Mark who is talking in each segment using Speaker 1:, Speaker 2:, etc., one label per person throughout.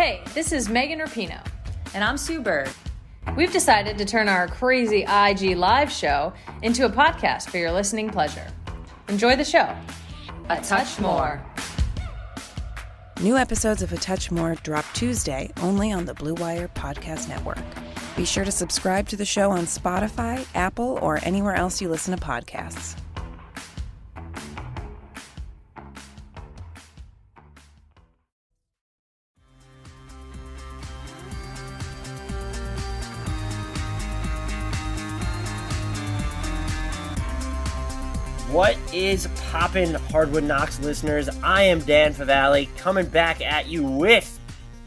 Speaker 1: Hey, this is Megan Rapinoe.
Speaker 2: And I'm Sue Bird.
Speaker 1: We've decided to turn our crazy IG live show into a podcast for your listening pleasure. Enjoy the show.
Speaker 2: A Touch More.
Speaker 3: New episodes of A Touch More drop Tuesday only on the Blue Wire Podcast Network. Be sure to subscribe to the show on Spotify, Apple, or anywhere else you listen to podcasts.
Speaker 4: What is poppin', Hardwood Knocks listeners? I am Dan Favale, coming back at you with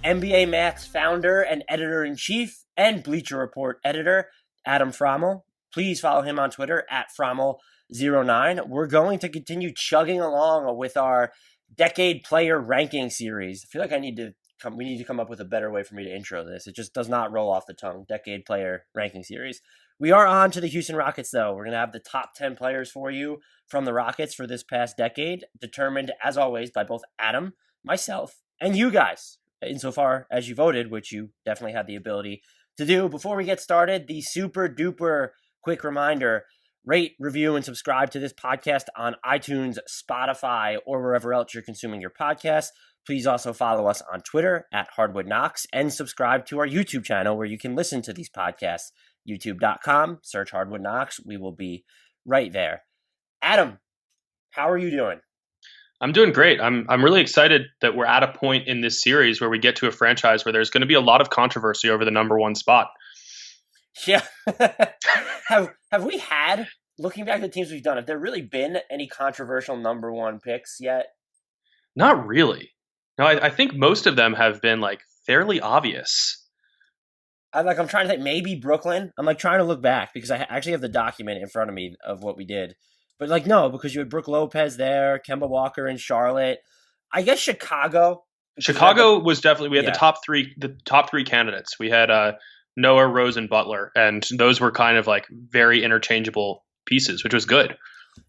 Speaker 4: NBA Max founder and editor-in-chief and Bleacher Report editor, Adam Frommel. Please follow him on Twitter at Frommel09. We're going to continue chugging along with our Decade Player Ranking Series. I feel like we need to come up with a better way for me to intro this. It just does not roll off the tongue. Decade Player Ranking Series. We are on to the Houston Rockets, though. We're going to have the top 10 players for you from the Rockets for this past decade, determined, as always, by both Adam, myself, and you guys, insofar as you voted, which you definitely had the ability to do. Before we get started, the super duper quick reminder, rate, review, and subscribe to this podcast on iTunes, Spotify, or wherever else you're consuming your podcasts. Please also follow us on Twitter at Hardwood Knocks and subscribe to our YouTube channel where you can listen to these podcasts. YouTube.com, search Hardwood Knocks. We will be right there. Adam, how are you doing?
Speaker 5: I'm doing great. I'm really excited that we're at a point in this series where we get to a franchise where there's going to be a lot of controversy over the number one spot.
Speaker 4: Yeah. Have we had, looking back at the teams we've done, have there really been any controversial number one picks yet?
Speaker 5: Not really. No, I think most of them have been like fairly obvious.
Speaker 4: I'm trying to think, maybe Brooklyn. I'm trying to look back because I actually have the document in front of me of what we did. But no, because you had Brook Lopez there, Kemba Walker in Charlotte. I guess Chicago.
Speaker 5: Chicago was definitely, we had the top three candidates. We had Noah, Rose, and Butler, and those were kind of like very interchangeable pieces, which was good.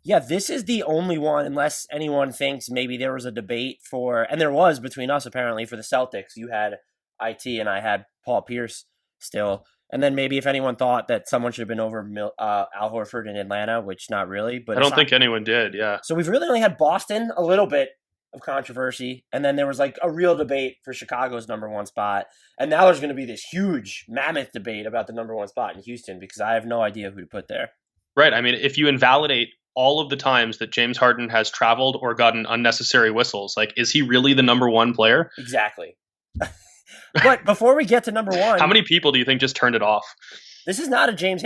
Speaker 4: Yeah, this is the only one, unless anyone thinks maybe there was a debate for, and there was between us apparently for the Celtics. You had IT and I had Paul Pierce still. And then maybe if anyone thought that someone should have been over Al Horford in Atlanta, which not really. But
Speaker 5: I don't think anyone did, yeah.
Speaker 4: So we've really only had Boston, a little bit of controversy. And then there was like a real debate for Chicago's number one spot. And now there's going to be this huge mammoth debate about the number one spot in Houston because I have no idea who to put there.
Speaker 5: Right. I mean, if you invalidate all of the times that James Harden has traveled or gotten unnecessary whistles, like, is he really the number one player?
Speaker 4: Exactly. But before we get to number one,
Speaker 5: how many people do you think just turned it off?
Speaker 4: This is not a James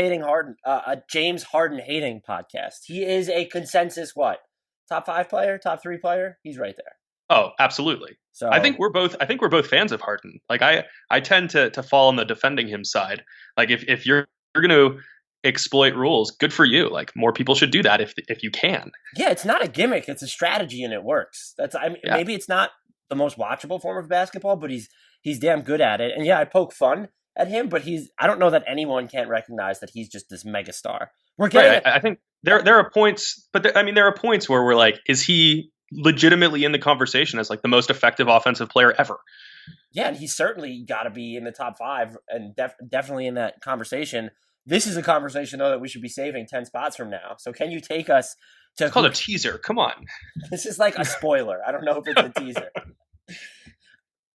Speaker 4: Harden hating podcast. He is a consensus top 5 player, top 3 player. He's right there.
Speaker 5: Oh, absolutely. So I think we're both fans of Harden. Like I tend to fall on the defending him side. Like if you're going to exploit rules, good for you. Like more people should do that if you can.
Speaker 4: Yeah, it's not a gimmick. It's a strategy and it works. Maybe it's not the most watchable form of basketball, but he's damn good at it. And yeah, I poke fun at him, but I don't know that anyone can't recognize that he's just this mega star.
Speaker 5: I think there are points, but there are points where we're like, is he legitimately in the conversation as like the most effective offensive player ever?
Speaker 4: Yeah, and he's certainly got to be in the top 5 and definitely in that conversation. This is a conversation, though, that we should be saving 10 spots from now. So can you take us to...
Speaker 5: It's called a teaser. Come on.
Speaker 4: This is like a spoiler. I don't know if it's a teaser.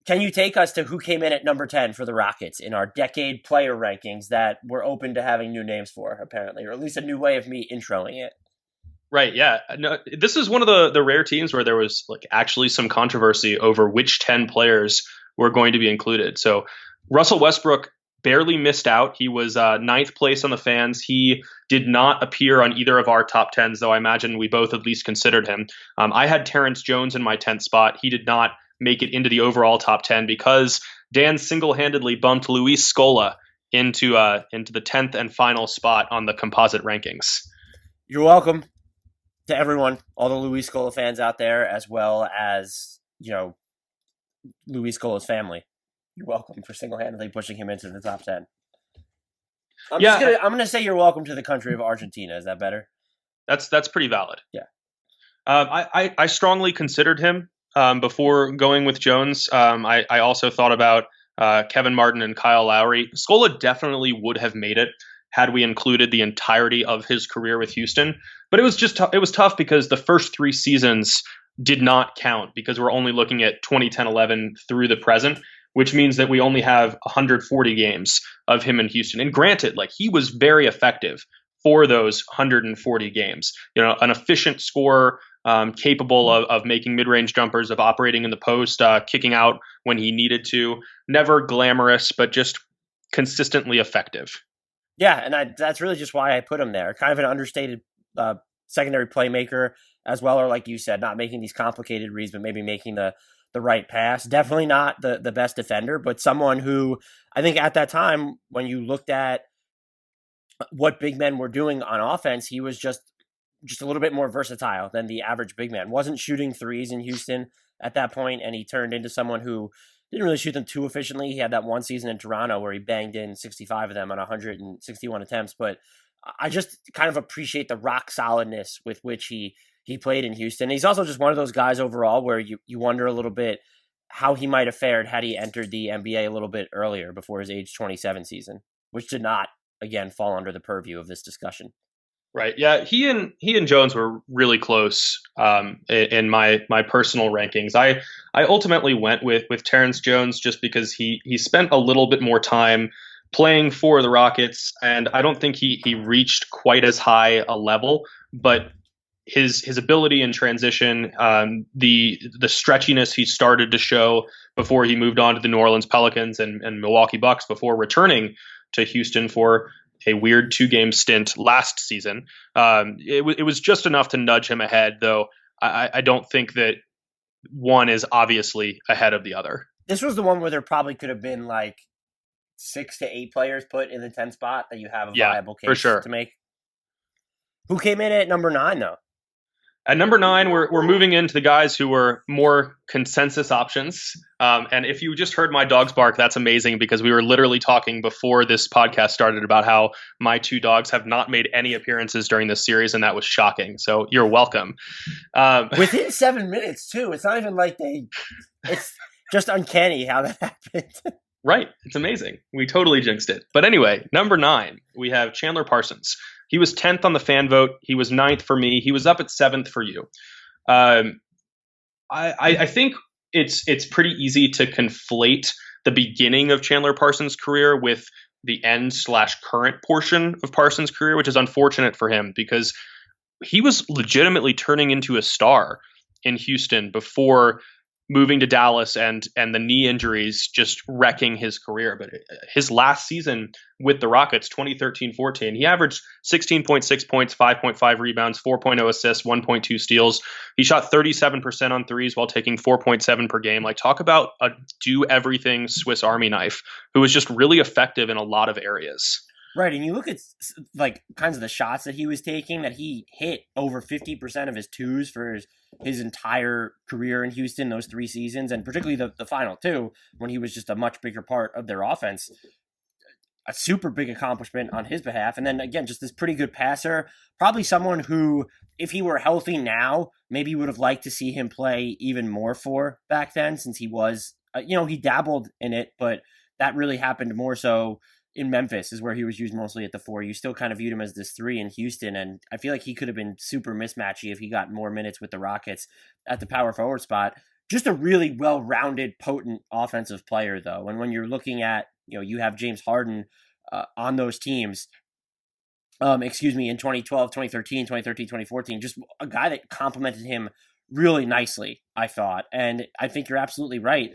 Speaker 4: Can you take us to who came in at number 10 for the Rockets in our decade player rankings that we're open to having new names for, apparently, or at least a new way of me introing it?
Speaker 5: Right, yeah. No, this is one of the rare teams where there was like actually some controversy over which 10 players were going to be included. So Russell Westbrook barely missed out. He was 9th place on the fans. He did not appear on either of our top 10s, though I imagine we both at least considered him. I had Terrence Jones in my 10th spot. He did not make it into the overall top 10 because Dan single-handedly bumped Luis Scola into the 10th and final spot on the composite rankings.
Speaker 4: You're welcome to everyone, all the Luis Scola fans out there, as well as, Luis Scola's family. You're welcome for single-handedly pushing him into the top 10. I'm going to say you're welcome to the country of Argentina. Is that better?
Speaker 5: That's pretty valid.
Speaker 4: Yeah.
Speaker 5: I strongly considered him. before going with Jones. I also thought about Kevin Martin and Kyle Lowry. Scola definitely would have made it had we included the entirety of his career with Houston. But it was just it was tough because the first 3 seasons did not count because we're only looking at 2010-11 through the present, which means that we only have 140 games of him in Houston. And granted, like, he was very effective for those 140 games. An efficient scorer, capable of making mid-range jumpers, of operating in the post, kicking out when he needed to. Never glamorous, but just consistently effective.
Speaker 4: Yeah, and that's really just why I put him there. Kind of an understated secondary playmaker as well, or like you said, not making these complicated reads, but maybe making the right pass. Definitely not the best defender, but someone who I think at that time, when you looked at what big men were doing on offense, he was just a little bit more versatile than the average big man. Wasn't shooting threes in Houston at that point, and he turned into someone who didn't really shoot them too efficiently. He had that one season in Toronto where he banged in 65 of them on 161 attempts, but I just kind of appreciate the rock solidness with which he played in Houston. He's also just one of those guys overall where you wonder a little bit how he might have fared had he entered the NBA a little bit earlier before his age 27 season, which did not, again, fall under the purview of this discussion.
Speaker 5: Right. Yeah. He and Jones were really close in my personal rankings. I ultimately went with Terrence Jones just because he spent a little bit more time playing for the Rockets, and I don't think he reached quite as high a level, but his ability in transition, the stretchiness he started to show before he moved on to the New Orleans Pelicans and Milwaukee Bucks before returning to Houston for a weird 2-game stint last season. It was just enough to nudge him ahead, though I don't think that one is obviously ahead of the other.
Speaker 4: This was the one where there probably could have been like 6 to 8 players put in the 10 spot that you have a viable case to make. Who came in at number 9, though?
Speaker 5: At number 9, we're moving into the guys who were more consensus options. And if you just heard my dogs bark, that's amazing because we were literally talking before this podcast started about how my 2 dogs have not made any appearances during this series, and that was shocking. So you're welcome.
Speaker 4: Within 7 minutes, too. It's not even like it's just uncanny how that happened.
Speaker 5: Right. It's amazing. We totally jinxed it. But anyway, number 9, we have Chandler Parsons. He was 10th on the fan vote. He was 9th for me. He was up at 7th for you. I think it's pretty easy to conflate the beginning of Chandler Parsons' career with the end/current portion of Parsons' career, which is unfortunate for him because he was legitimately turning into a star in Houston before moving to Dallas and the knee injuries just wrecking his career. But his last season with the Rockets, 2013-14, he averaged 16.6 points, 5.5 rebounds, 4.0 assists, 1.2 steals. He shot 37% on threes while taking 4.7 per game. Like, talk about a do-everything Swiss Army knife who was just really effective in a lot of areas.
Speaker 4: Right, and you look at like kinds of the shots that he was taking, that he hit over 50% of his twos for his entire career in Houston, those 3 seasons, and particularly the final 2, when he was just a much bigger part of their offense. A super big accomplishment on his behalf. And then again, just this pretty good passer, probably someone who, if he were healthy now, maybe would have liked to see him play even more for back then, since he was, he dabbled in it, but that really happened more so in Memphis, is where he was used mostly at the 4. You still kind of viewed him as this 3 in Houston, and I feel like he could have been super mismatchy if he got more minutes with the Rockets at the power forward spot. Just a really well-rounded, potent offensive player, though. And when you're looking at, you have James Harden on those teams, in 2012, 2013, 2014, just a guy that complemented him really nicely, I thought. And I think you're absolutely right.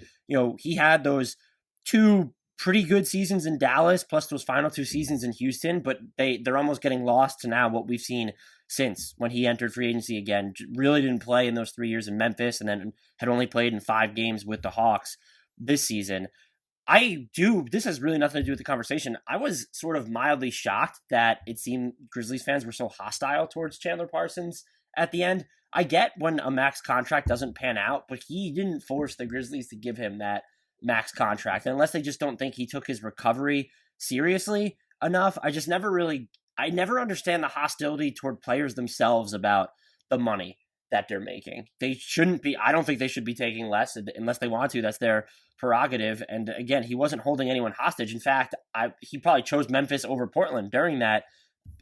Speaker 4: He had those 2 pretty good seasons in Dallas, plus those final 2 seasons in Houston, but they're almost getting lost to now what we've seen since when he entered free agency again. Really didn't play in those 3 years in Memphis, and then had only played in 5 games with the Hawks this season. This has really nothing to do with the conversation. I was sort of mildly shocked that it seemed Grizzlies fans were so hostile towards Chandler Parsons at the end. I get when a max contract doesn't pan out, but he didn't force the Grizzlies to give him that max contract, unless they just don't think he took his recovery seriously enough. I never understand the hostility toward players themselves about the money. that they're making. They shouldn't be. I don't think they should be taking less unless they want to. That's their prerogative. And again, he wasn't holding anyone hostage. In fact, he probably chose Memphis over Portland during that,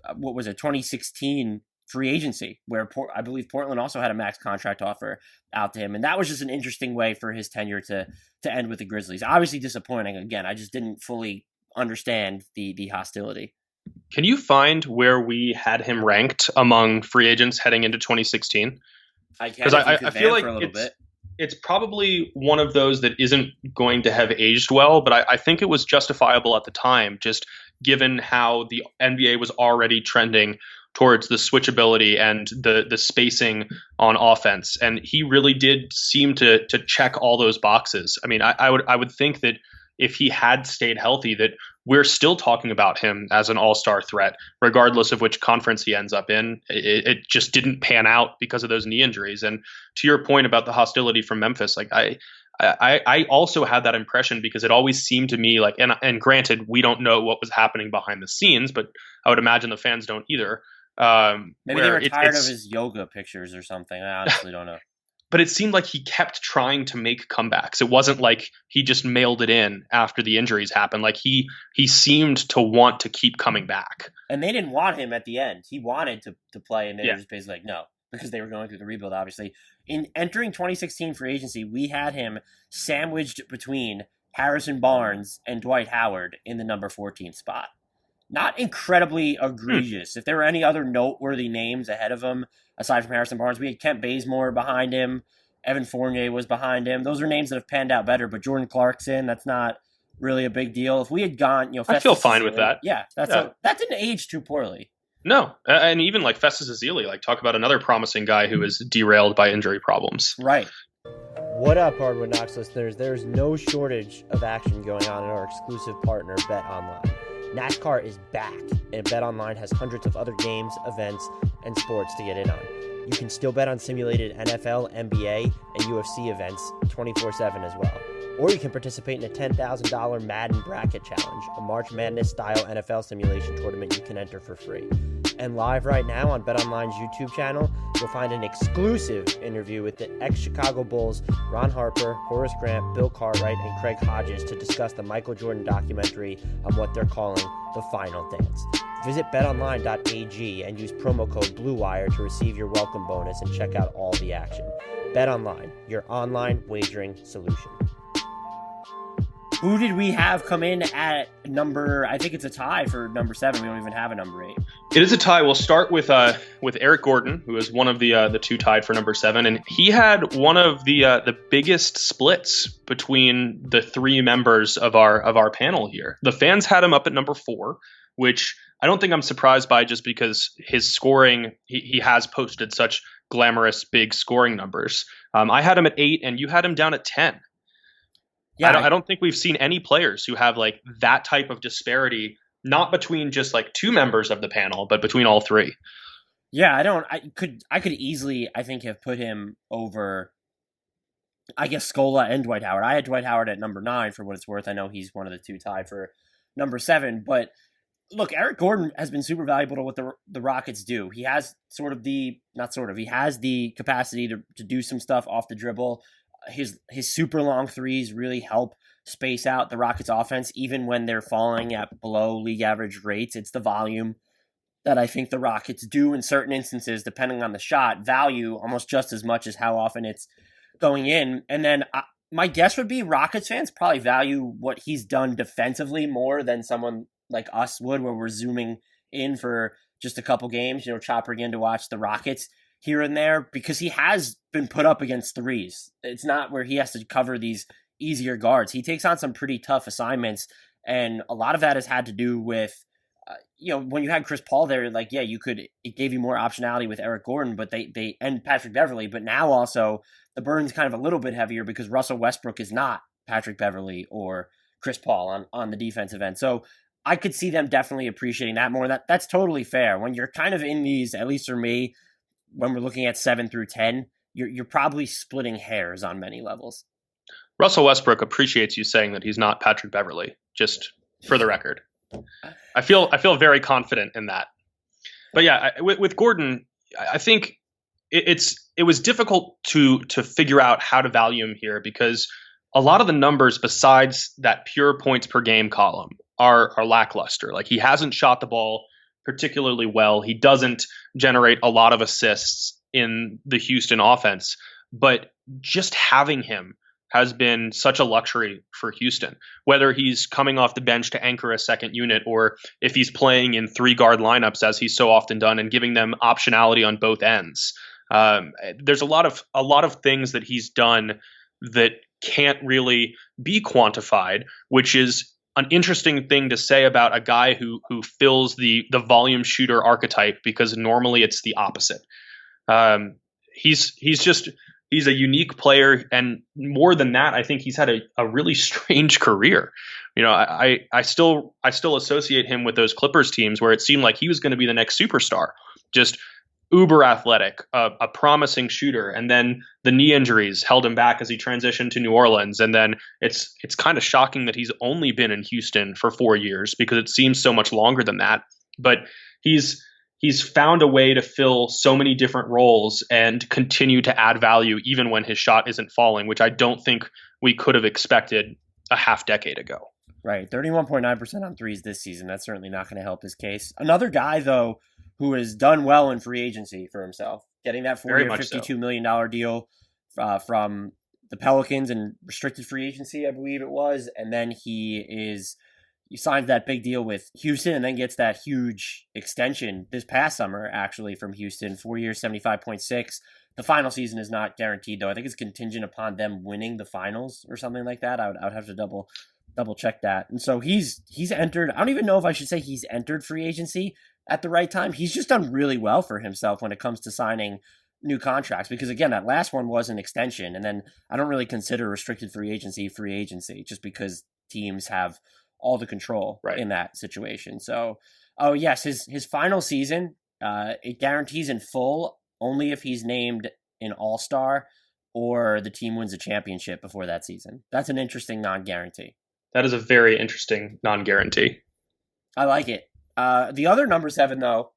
Speaker 4: 2016 free agency, where I believe Portland also had a max contract offer out to him. And that was just an interesting way for his tenure to end with the Grizzlies. Obviously disappointing. Again, I just didn't fully understand the hostility.
Speaker 5: Can you find where we had him ranked among free agents heading into 2016?
Speaker 4: I can, because I feel like
Speaker 5: it's probably one of those that isn't going to have aged well, but I think it was justifiable at the time, just given how the NBA was already trending towards the switchability and the spacing on offense. And he really did seem to check all those boxes. I mean, I would think that if he had stayed healthy, that we're still talking about him as an all-star threat, regardless of which conference he ends up in. It just didn't pan out because of those knee injuries. And to your point about the hostility from Memphis, like I also had that impression because it always seemed to me like, and granted, we don't know what was happening behind the scenes, but I would imagine the fans don't either.
Speaker 4: Maybe they were tired of his yoga pictures or something. I honestly don't know.
Speaker 5: But it seemed like he kept trying to make comebacks. It wasn't like he just mailed it in after the injuries happened. Like he seemed to want to keep coming back.
Speaker 4: And they didn't want him at the end. He wanted to play, and they were just basically like, no, because they were going through the rebuild, obviously. In entering 2016 free agency, we had him sandwiched between Harrison Barnes and Dwight Howard in the number 14 spot. Not incredibly egregious. If there were any other noteworthy names ahead of him, aside from Harrison Barnes, we had Kent Bazemore behind him. Evan Fournier was behind him. Those are names that have panned out better, but Jordan Clarkson, that's not really a big deal. If we had gone,
Speaker 5: I feel fine with that.
Speaker 4: Yeah, that didn't age too poorly.
Speaker 5: No, and even like Festus Ezeli, like talk about another promising guy who is derailed by injury problems.
Speaker 4: Right. What up, Hardwood Knocks listeners? There's no shortage of action going on in our exclusive partner, Bet Online. NASCAR is back, and BetOnline has hundreds of other games, events, and sports to get in on. You can still bet on simulated NFL, NBA, and UFC events 24/7 as well. Or you can participate in a $10,000 Madden Bracket Challenge, a March Madness-style NFL simulation tournament you can enter for free. And live right now on BetOnline's YouTube channel, you'll find an exclusive interview with the ex-Chicago Bulls, Ron Harper, Horace Grant, Bill Cartwright, and Craig Hodges to discuss the Michael Jordan documentary on what they're calling the Final Dance. Visit betonline.ag and use promo code BLUEWIRE to receive your welcome bonus and check out all the action. BetOnline, your online wagering solution. Who did we have come in at number? I think it's a tie for number 7. We don't even have a number 8.
Speaker 5: It is a tie. We'll start with Eric Gordon, who is one of the two tied for number 7, and he had one of the biggest splits between the 3 members of our panel here. The fans had him up at number 4, which I don't think I'm surprised by, just because his scoring, he has posted such glamorous big scoring numbers. I had him at 8, and you had him down at 10. Yeah, I don't think we've seen any players who have like that type of disparity, not between just like 2 members of the panel, but between all 3.
Speaker 4: Yeah, I could easily, I think, have put him over, I guess, Scola and Dwight Howard. I had Dwight Howard at number 9 for what it's worth. I know he's one of the 2 tied for number 7, but look, Eric Gordon has been super valuable to what the Rockets do. He has he has the capacity to do some stuff off the dribble. His super long threes really help space out the Rockets offense, even when they're falling at below league average rates. It's the volume that I think the Rockets do in certain instances, depending on the shot, value almost just as much as how often it's going in. And then my guess would be Rockets fans probably value what he's done defensively more than someone like us would, where we're zooming in for just a couple games, chopping in to watch the Rockets here and there, because he has been put up against threes. It's not where he has to cover these easier guards. He takes on some pretty tough assignments, and a lot of that has had to do with, when you had Chris Paul there, like, yeah, it gave you more optionality with Eric Gordon, but they and Patrick Beverley, but now also the burden's kind of a little bit heavier because Russell Westbrook is not Patrick Beverley or Chris Paul on the defensive end. So I could see them definitely appreciating that more. That's totally fair. When you're kind of in these, at least for me, when we're looking at 7 through 10, you're probably splitting hairs on many levels.
Speaker 5: Russell Westbrook appreciates you saying that he's not Patrick Beverley, just for the record. I feel very confident in that. But yeah, with Gordon, I think it was difficult to figure out how to value him here because a lot of the numbers besides that pure points per game column are lackluster. Like he hasn't shot the ball particularly well. He doesn't generate a lot of assists in the Houston offense, but just having him has been such a luxury for Houston, whether he's coming off the bench to anchor a second unit or if he's playing in 3-guard lineups as he's so often done and giving them optionality on both ends. There's a lot of things that he's done that can't really be quantified, which is an interesting thing to say about a guy who fills the volume shooter archetype, because normally it's the opposite. He's a unique player, and more than that, I think he's had a really strange career. You know, I still associate him with those Clippers teams where it seemed like he was going to be the next superstar, just uber athletic, a promising shooter, and then the knee injuries held him back as he transitioned to New Orleans. And then it's kind of shocking that he's only been in Houston for 4 years, because it seems so much longer than that. But he's found a way to fill so many different roles and continue to add value even when his shot isn't falling, which I don't think we could have expected a half decade ago.
Speaker 4: Right. 31.9% on threes this season. That's certainly not going to help his case. Another guy, though, who has done well in free agency for himself, getting that $4-year, $52 million deal from the Pelicans in restricted free agency, I believe it was. And then he signs that big deal with Houston and then gets that huge extension this past summer, actually, from Houston, 4 years, 75.6. The final season is not guaranteed, though. I think it's contingent upon them winning the finals or something like that. I would have to double check that. And so he's entered, I don't even know if I should say he's entered free agency at the right time. He's just done really well for himself when it comes to signing new contracts, because again, that last one was an extension. And then I don't really consider restricted free agency just because teams have all the control in that situation. So, yes, his final season, it guarantees in full only if he's named an all-star or the team wins a championship before that season. That's an interesting non-guarantee.
Speaker 5: That is a very interesting non-guarantee.
Speaker 4: I like it. The other number 7, though,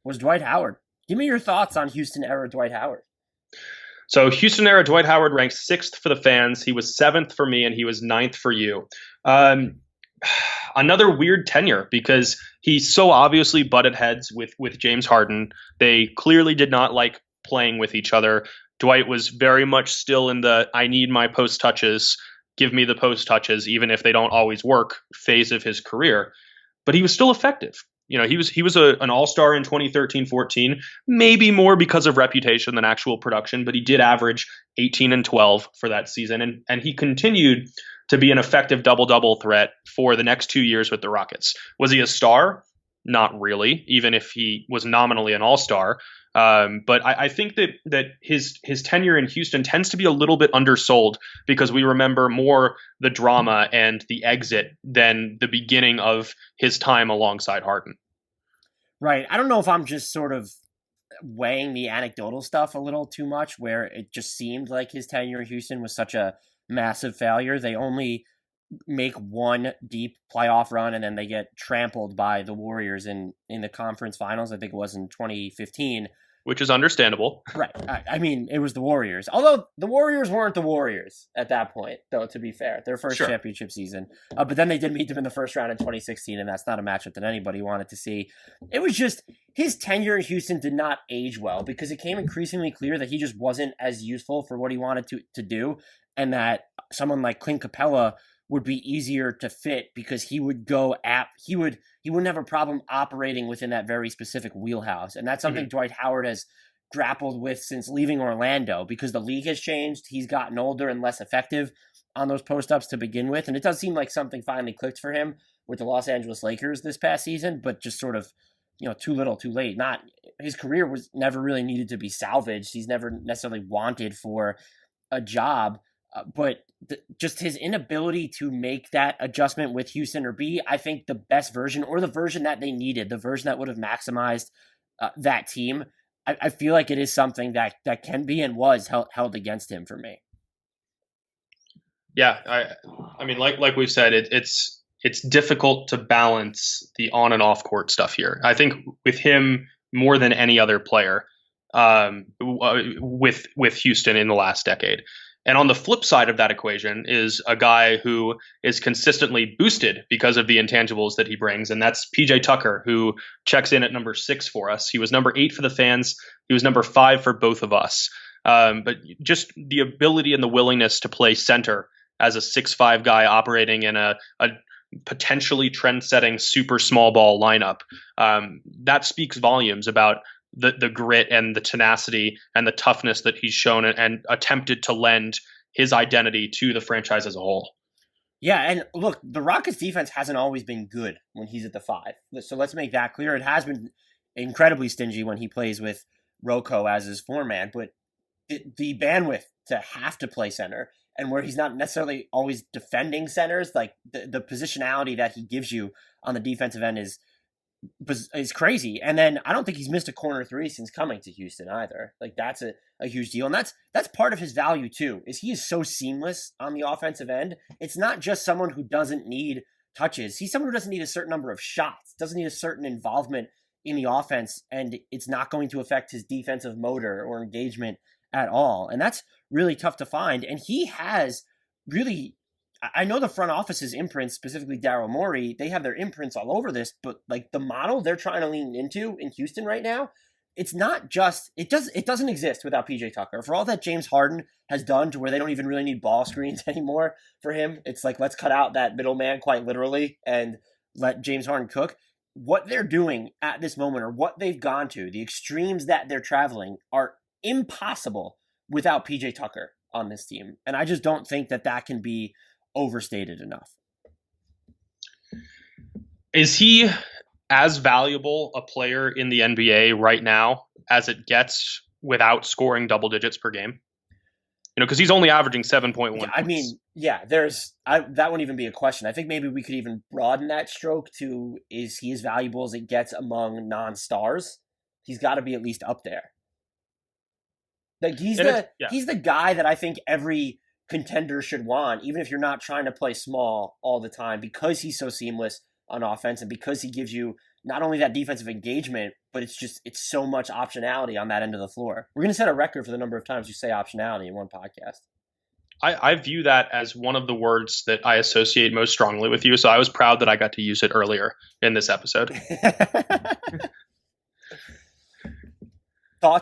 Speaker 4: was Dwight Howard. Give me your thoughts on Houston-era Dwight Howard.
Speaker 5: So Houston-era Dwight Howard ranked 6th for the fans. He was 7th for me, and he was 9th for you. Another weird tenure, because he so obviously butted heads with James Harden. They clearly did not like playing with each other. Dwight was very much still in the I need my post touches, give me the post touches, even if they don't always work phase of his career. But he was still effective. You know, he was an all-star in 2013-14, maybe more because of reputation than actual production, but he did average 18 and 12 for that season. And he continued to be an effective double-double threat for the next 2 years with the Rockets. Was he a star? Not really, even if he was nominally an all-star. But I think that his tenure in Houston tends to be a little bit undersold, because we remember more the drama and the exit than the beginning of his time alongside Harden.
Speaker 4: Right. I don't know if I'm just sort of weighing the anecdotal stuff a little too much, where it just seemed like his tenure in Houston was such a massive failure. They only make one deep playoff run, and then they get trampled by the Warriors in the conference finals. I think it was in 2015.
Speaker 5: Which is understandable.
Speaker 4: Right. I mean, it was the Warriors. Although the Warriors weren't the Warriors at that point, though, to be fair. Their first championship season. But then they did meet them in the first round in 2016, and that's not a matchup that anybody wanted to see. It was just, his tenure in Houston did not age well, because it became increasingly clear that he just wasn't as useful for what he wanted to do, and that someone like Clint Capela would be easier to fit, because he would he wouldn't have a problem operating within that very specific wheelhouse. And that's something Dwight Howard has grappled with since leaving Orlando, because the league has changed. He's gotten older and less effective on those post-ups to begin with. And it does seem like something finally clicked for him with the Los Angeles Lakers this past season, but just sort of, too little, too late. His career was never really needed to be salvaged. He's never necessarily wanted for a job. But just his inability to make that adjustment with Houston, or I think the best version, or the version that they needed, the version that would have maximized that team, I feel like it is something that can be and was held against him for me.
Speaker 5: Yeah, I mean, like we've said, it's difficult to balance the on and off court stuff here. I think with him more than any other player, with Houston in the last decade. And on the flip side of that equation is a guy who is consistently boosted because of the intangibles that he brings, and that's PJ Tucker, who checks in at number 6 for us. He was number 8 for the fans. He was number 5 for both of us. But just the ability and the willingness to play center as a 6'5" guy operating in a potentially trend-setting super small ball lineup, that speaks volumes about the grit and the tenacity and the toughness that he's shown and attempted to lend his identity to the franchise as a whole.
Speaker 4: Yeah, and look, the Rockets defense hasn't always been good when he's at the 5. So let's make that clear. It has been incredibly stingy when he plays with Rocco as his foreman, but the bandwidth to have to play center and where he's not necessarily always defending centers, like the positionality that he gives you on the defensive end is crazy. And then I don't think he's missed a corner 3 since coming to Houston either. Like that's a huge deal. And that's part of his value too, is he is so seamless on the offensive end. It's not just someone who doesn't need touches. He's someone who doesn't need a certain number of shots, doesn't need a certain involvement in the offense, and it's not going to affect his defensive motor or engagement at all. And that's really tough to find. And he has really, I know the front office's imprints, specifically Daryl Morey, they have their imprints all over this, but like the model they're trying to lean into in Houston right now, it's not just, it doesn't exist without PJ Tucker. For all that James Harden has done to where they don't even really need ball screens anymore for him, it's like, let's cut out that middleman quite literally and let James Harden cook. What they're doing at this moment, or what they've gone to, the extremes that they're traveling, are impossible without PJ Tucker on this team. And I just don't think that can be overstated enough.
Speaker 5: Is he as valuable a player in the NBA right now as it gets without scoring double digits per game? Because he's only averaging 7.1.
Speaker 4: Yeah, I mean, yeah, that wouldn't even be a question. I think maybe we could even broaden that stroke to, is he as valuable as it gets among non-stars? He's got to be at least up there. Like he's the guy that I think every contender should want, even if you're not trying to play small all the time, because he's so seamless on offense and because he gives you not only that defensive engagement, but it's so much optionality on that end of the floor. We're going to set a record for the number of times you say optionality in one podcast.
Speaker 5: I view that as one of the words that I associate most strongly with you, so I was proud that I got to use it earlier in this episode.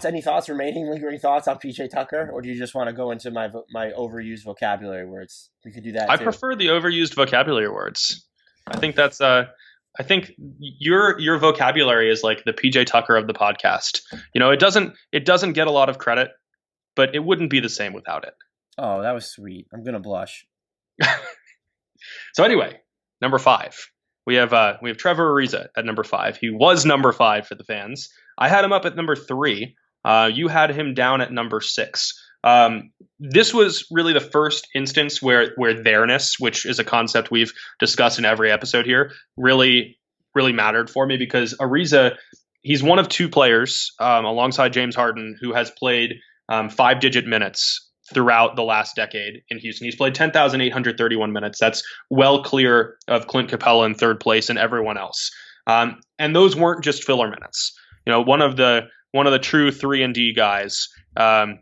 Speaker 4: Any thoughts, remaining lingering thoughts on PJ Tucker, or do you just want to go into my overused vocabulary words? We could do that.
Speaker 5: I prefer the overused vocabulary words. I think that's I think your vocabulary is like the PJ Tucker of the podcast. It doesn't get a lot of credit, but it wouldn't be the same without it.
Speaker 4: Oh, that was sweet. I'm gonna blush.
Speaker 5: So anyway, number 5. We have Trevor Ariza at number 5. He was number 5 for the fans. I had him up at number 3. You had him down at number 6. This was really the first instance where there-ness, which is a concept we've discussed in every episode here, really, really mattered for me, because Ariza, he's one of 2 players alongside James Harden who has played 5-digit minutes throughout the last decade in Houston. He's played 10,831 minutes. That's well clear of Clint Capela in 3rd place and everyone else. And those weren't just filler minutes. One of the true 3-and-D guys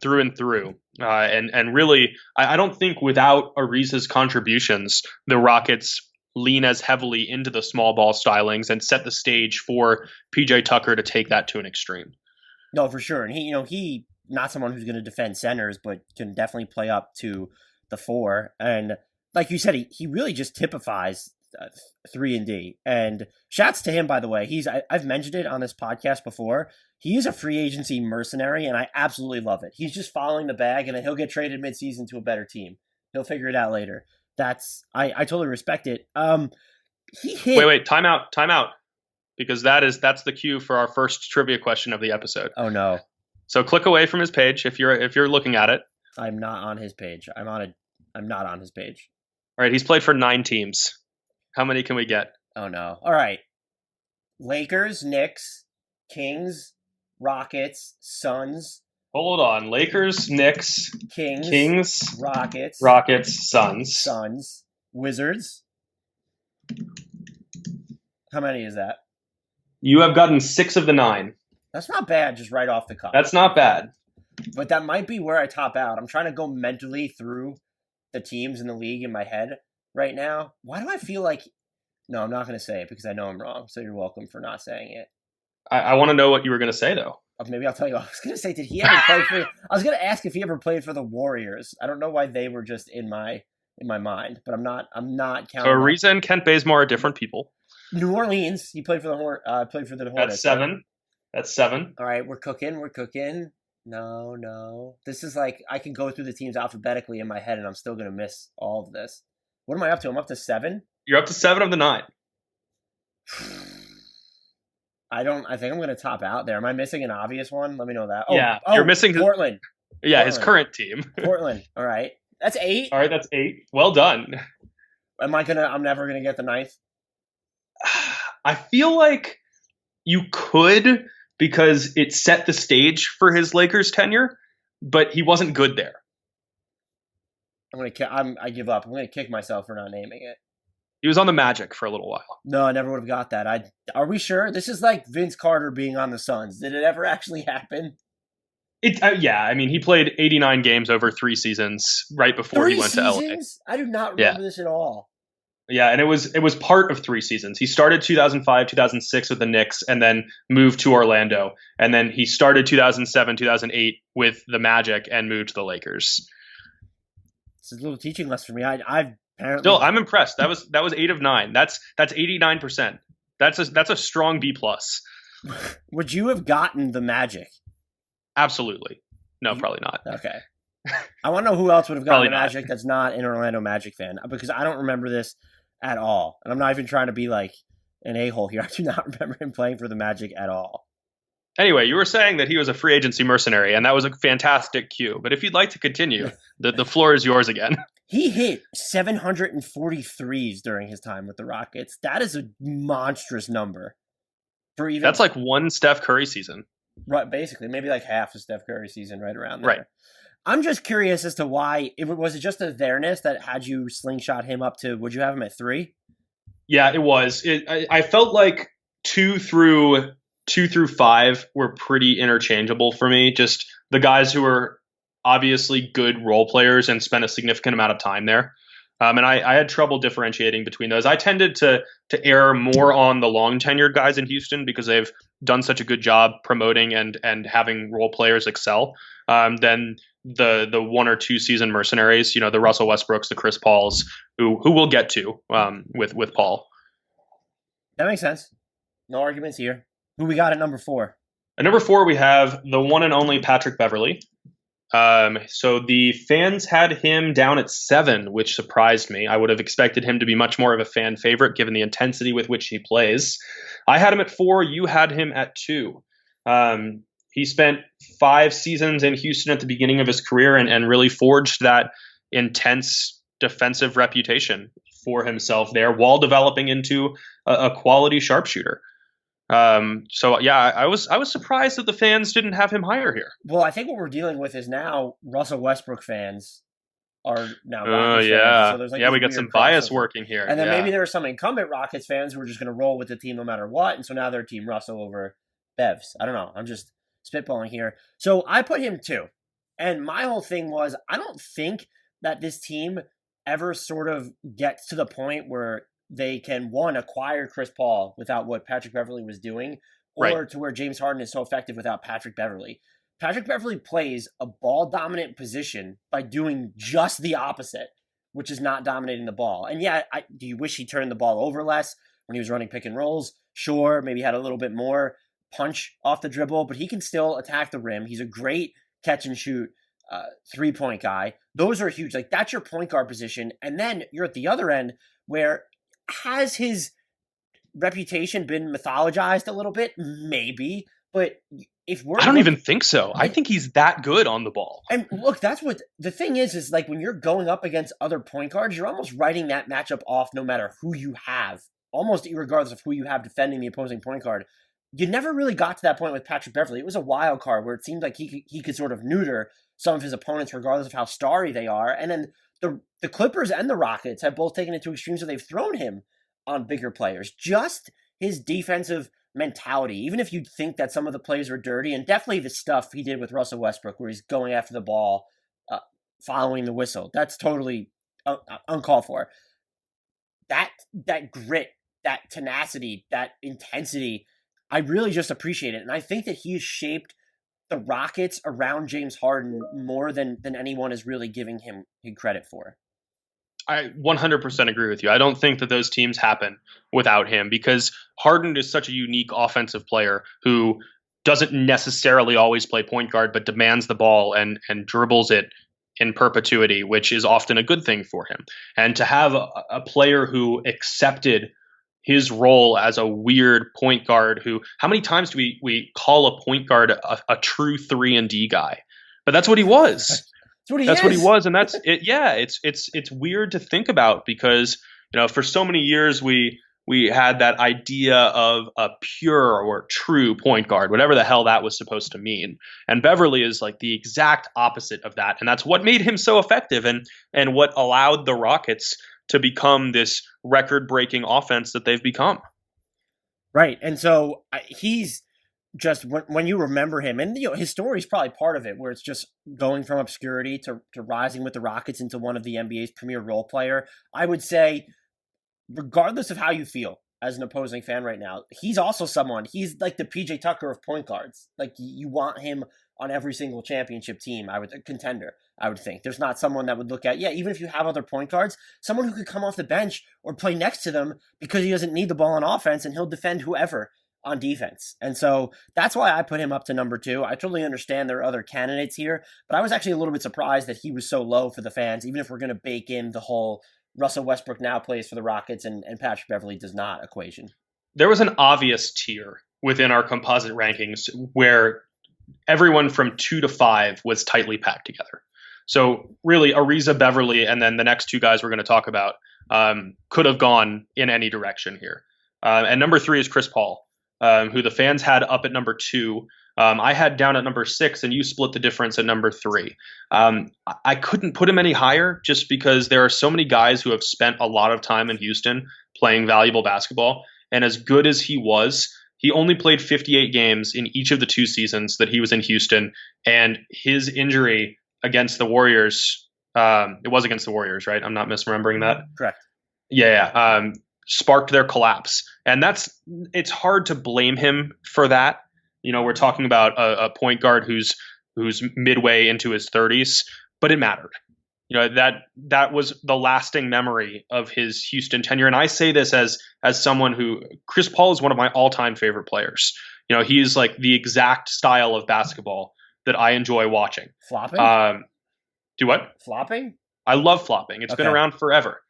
Speaker 5: through and through. And really, I don't think without Ariza's contributions, the Rockets lean as heavily into the small ball stylings and set the stage for PJ Tucker to take that to an extreme.
Speaker 4: No, for sure. And he not someone who's going to defend centers, but can definitely play up to the 4. And like you said, he really just typifies 3-and-D. And shouts to him, by the way. I've mentioned it on this podcast before. He is a free agency mercenary, and I absolutely love it. He's just following the bag, and then he'll get traded midseason to a better team. He'll figure it out later. I totally respect it. He hit.
Speaker 5: Wait, time out. Because that's the cue for our first trivia question of the episode.
Speaker 4: Oh no.
Speaker 5: So click away from his page if you're looking at it.
Speaker 4: I'm not on his page. I'm not on his page.
Speaker 5: All right, he's played for 9 teams. How many can we get?
Speaker 4: Oh no. All right. Lakers, Knicks, Kings, Rockets, Suns.
Speaker 5: Hold on. Lakers, Knicks, Kings, Rockets,
Speaker 4: Suns, Wizards. How many is that?
Speaker 5: You have gotten 6 of the 9.
Speaker 4: That's not bad, just right off the cuff.
Speaker 5: That's not bad.
Speaker 4: But that might be where I top out. I'm trying to go mentally through the teams in the league in my head right now. Why do I feel like... No, I'm not going to say it because I know I'm wrong, so you're welcome for not saying it.
Speaker 5: I want to know what you were going to say, though.
Speaker 4: Maybe I'll tell you. I was going to say, did he ever play for... I was going to ask if he ever played for the Warriors. I don't know why they were just in my mind, but I'm not counting.
Speaker 5: So Ariza and Kent Bazemore are different people.
Speaker 4: New Orleans. He played for the Hornets.
Speaker 5: That's 7. Right? That's 7.
Speaker 4: All right, we're cooking. No. This is like, I can go through the teams alphabetically in my head, and I'm still going to miss all of this. What am I up to? I'm up to 7?
Speaker 5: You're up to 7 of the 9.
Speaker 4: I think I'm going to top out there. Am I missing an obvious one? Let me know that.
Speaker 5: You're missing
Speaker 4: Portland.
Speaker 5: His current team.
Speaker 4: Portland. All right. That's 8.
Speaker 5: All right, that's 8. Well done.
Speaker 4: I'm never going to get the 9th?
Speaker 5: I feel like you could, because it set the stage for his Lakers tenure, but he wasn't good there.
Speaker 4: I give up. I'm going to kick myself for not naming it.
Speaker 5: He was on the Magic for a little while.
Speaker 4: No, I never would have got that. Are we sure? This is like Vince Carter being on the Suns. Did it ever actually happen?
Speaker 5: Yeah. I mean, he played 89 games over 3 seasons right before he went to LA.
Speaker 4: I do not remember this at all.
Speaker 5: Yeah, and it was part of 3 seasons. He started 2005, 2006 with the Knicks, and then moved to Orlando. And then he started 2007, 2008 with the Magic and moved to the Lakers.
Speaker 4: It's a little teaching lesson for me. I've apparently...
Speaker 5: Still, I'm impressed. That was 8 of 9. That's 89%. That's a strong B+.
Speaker 4: Would you have gotten the Magic?
Speaker 5: Absolutely. No, probably not.
Speaker 4: Okay. I want to know who else would have gotten the Magic that's not an Orlando Magic fan, because I don't remember this at all. And I'm not even trying to be like an a-hole here. I do not remember him playing for the Magic at all.
Speaker 5: Anyway, you were saying that he was a free agency mercenary, and that was a fantastic cue. But if you'd like to continue, the floor is yours again.
Speaker 4: He hit 743s during his time with the Rockets. That is a monstrous number.
Speaker 5: That's like one Steph Curry season.
Speaker 4: Right, basically. Maybe like half a Steph Curry season right around there.
Speaker 5: Right.
Speaker 4: I'm just curious as to why. Was it just a there-ness that had you slingshot him up to, would you have him at 3?
Speaker 5: Yeah, it was. I felt like 2 through 5 were pretty interchangeable for me. Just the guys who were obviously good role players and spent a significant amount of time there. And I had trouble differentiating between those. I tended to err more on the long tenured guys in Houston because they've done such a good job promoting and having role players excel than the 1 or 2 season mercenaries, the Russell Westbrooks, the Chris Pauls, who we'll get to with Paul.
Speaker 4: That makes sense. No arguments here. Who we got at number 4?
Speaker 5: At number 4, we have the one and only Patrick Beverley. So the fans had him down at 7, which surprised me. I would have expected him to be much more of a fan favorite given the intensity with which he plays. I had him at 4. You had him at 2. He spent 5 seasons in Houston at the beginning of his career and really forged that intense defensive reputation for himself there while developing into a quality sharpshooter. So yeah, I was surprised that the fans didn't have him higher here.
Speaker 4: Well, I think what we're dealing with is now Russell Westbrook fans are now
Speaker 5: Rockets fans. So we got some bias working here.
Speaker 4: And then maybe there are some incumbent Rockets fans who are just going to roll with the team no matter what, and so now they're Team Russell over Bevs. I don't know. I'm just spitballing here. So I put him 2. And my whole thing was, I don't think that this team ever sort of gets to the point where they can, one, acquire Chris Paul without what Patrick Beverley was doing, or to where James Harden is so effective without Patrick Beverley. Patrick Beverley plays a ball-dominant position by doing just the opposite, which is not dominating the ball. And yeah, do you wish he turned the ball over less when he was running pick and rolls? Sure, maybe had a little bit more punch off the dribble, but he can still attack the rim. He's a great catch-and-shoot three-point guy. Those are huge. Like, that's your point guard position. And then you're at the other end where has his reputation been mythologized a little bit? Maybe. But I
Speaker 5: don't even think so. I think he's that good on the ball.
Speaker 4: And look, that's what the thing is like when you're going up against other point guards, you're almost writing that matchup off no matter who you have, almost regardless of who you have defending the opposing point guard. You never really got to that point with Patrick Beverley. It was a wild card where it seemed like he could sort of neuter some of his opponents regardless of how starry they are. And then the Clippers and the Rockets have both taken it to extremes where they've thrown him on bigger players. Just his defensive mentality, even if you think that some of the plays were dirty, and definitely the stuff he did with Russell Westbrook where he's going after the ball, following the whistle, that's totally uncalled for. That grit, that tenacity, that intensity, I really just appreciate it. And I think that he's shaped the Rockets around James Harden more than anyone is really giving him credit for.
Speaker 5: I 100% agree with you. I don't think that those teams happen without him, because Harden is such a unique offensive player who doesn't necessarily always play point guard, but demands the ball and dribbles it in perpetuity, which is often a good thing for him. And to have a player who accepted his role as a weird point guard who, how many times do we call a point guard a true 3-and-D guy? But that's what he was. That's what he was, and that's it. Yeah, it's weird to think about, because for so many years we had that idea of a pure or true point guard, whatever the hell that was supposed to mean. And Beverly is like the exact opposite of that, and that's what made him so effective, and what allowed the Rockets to become this record-breaking offense that they've become.
Speaker 4: Right, and so he's just, when you remember him, and his story is probably part of it, where it's just going from obscurity to rising with the Rockets into one of the NBA's premier role player. I would say, regardless of how you feel as an opposing fan right now, he's also he's like the PJ Tucker of point guards. Like, you want him on every single championship team, a contender, I would think. There's not someone that would look at, even if you have other point guards, someone who could come off the bench or play next to them because he doesn't need the ball on offense and he'll defend whoever on defense. And so that's why I put him up to number 2. I totally understand there are other candidates here, but I was actually a little bit surprised that he was so low for the fans, even if we're going to bake in the whole Russell Westbrook now plays for the Rockets and Patrick Beverly does not equation. There
Speaker 5: was an obvious tier within our composite rankings where everyone from 2 to 5 was tightly packed together. So really, Ariza, Beverly, and then the next 2 guys we're going to talk about could have gone in any direction here. And number 3 is Chris Paul, who the fans had up at number 2. I had down at number 6, and you split the difference at number 3. I couldn't put him any higher just because there are so many guys who have spent a lot of time in Houston playing valuable basketball. And as good as he was, he only played 58 games in each of the 2 seasons that he was in Houston. And his injury against the Warriors, it was against the Warriors, right? I'm not misremembering that.
Speaker 4: Correct.
Speaker 5: Yeah. Sparked their collapse. And it's hard to blame him for that. We're talking about a point guard who's midway into his 30s, but it mattered. That was the lasting memory of his Houston tenure. And I say this as someone who, Chris Paul is one of my all-time favorite players. He is like the exact style of basketball that I enjoy watching.
Speaker 4: Flopping?
Speaker 5: Do what?
Speaker 4: Flopping?
Speaker 5: I love flopping. It's been around forever.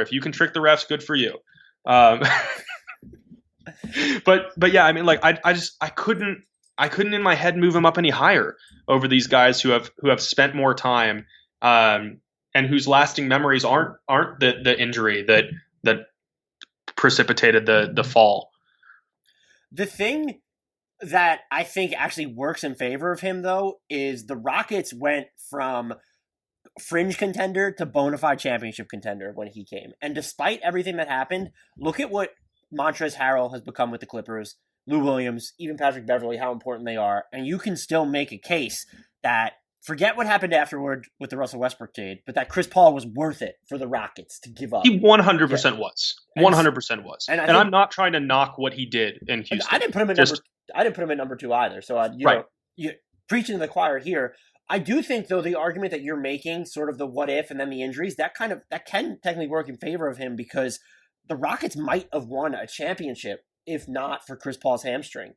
Speaker 5: If you can trick the refs, good for you. But yeah, I mean, like I couldn't in my head move him up any higher over these guys who have spent more time, and whose lasting memories aren't the injury that precipitated the fall.
Speaker 4: The thing that I think actually works in favor of him, though, is the Rockets went from fringe contender to bona fide championship contender when he came. And despite everything that happened, look at what Montrezl Harrell has become with the Clippers, Lou Williams, even Patrick Beverly, how important they are. And you can still make a case that, forget what happened afterward with the Russell Westbrook trade, but that Chris Paul was worth it for the Rockets to give up.
Speaker 5: He 100% was. 100% was. And I'm not trying to knock what he did in Houston.
Speaker 4: I didn't put him at number 2 either. So you preaching to the choir here. I do think, though, the argument that you're making, sort of the what if and then the injuries, that can technically work in favor of him, because the Rockets might have won a championship if not for Chris Paul's hamstring.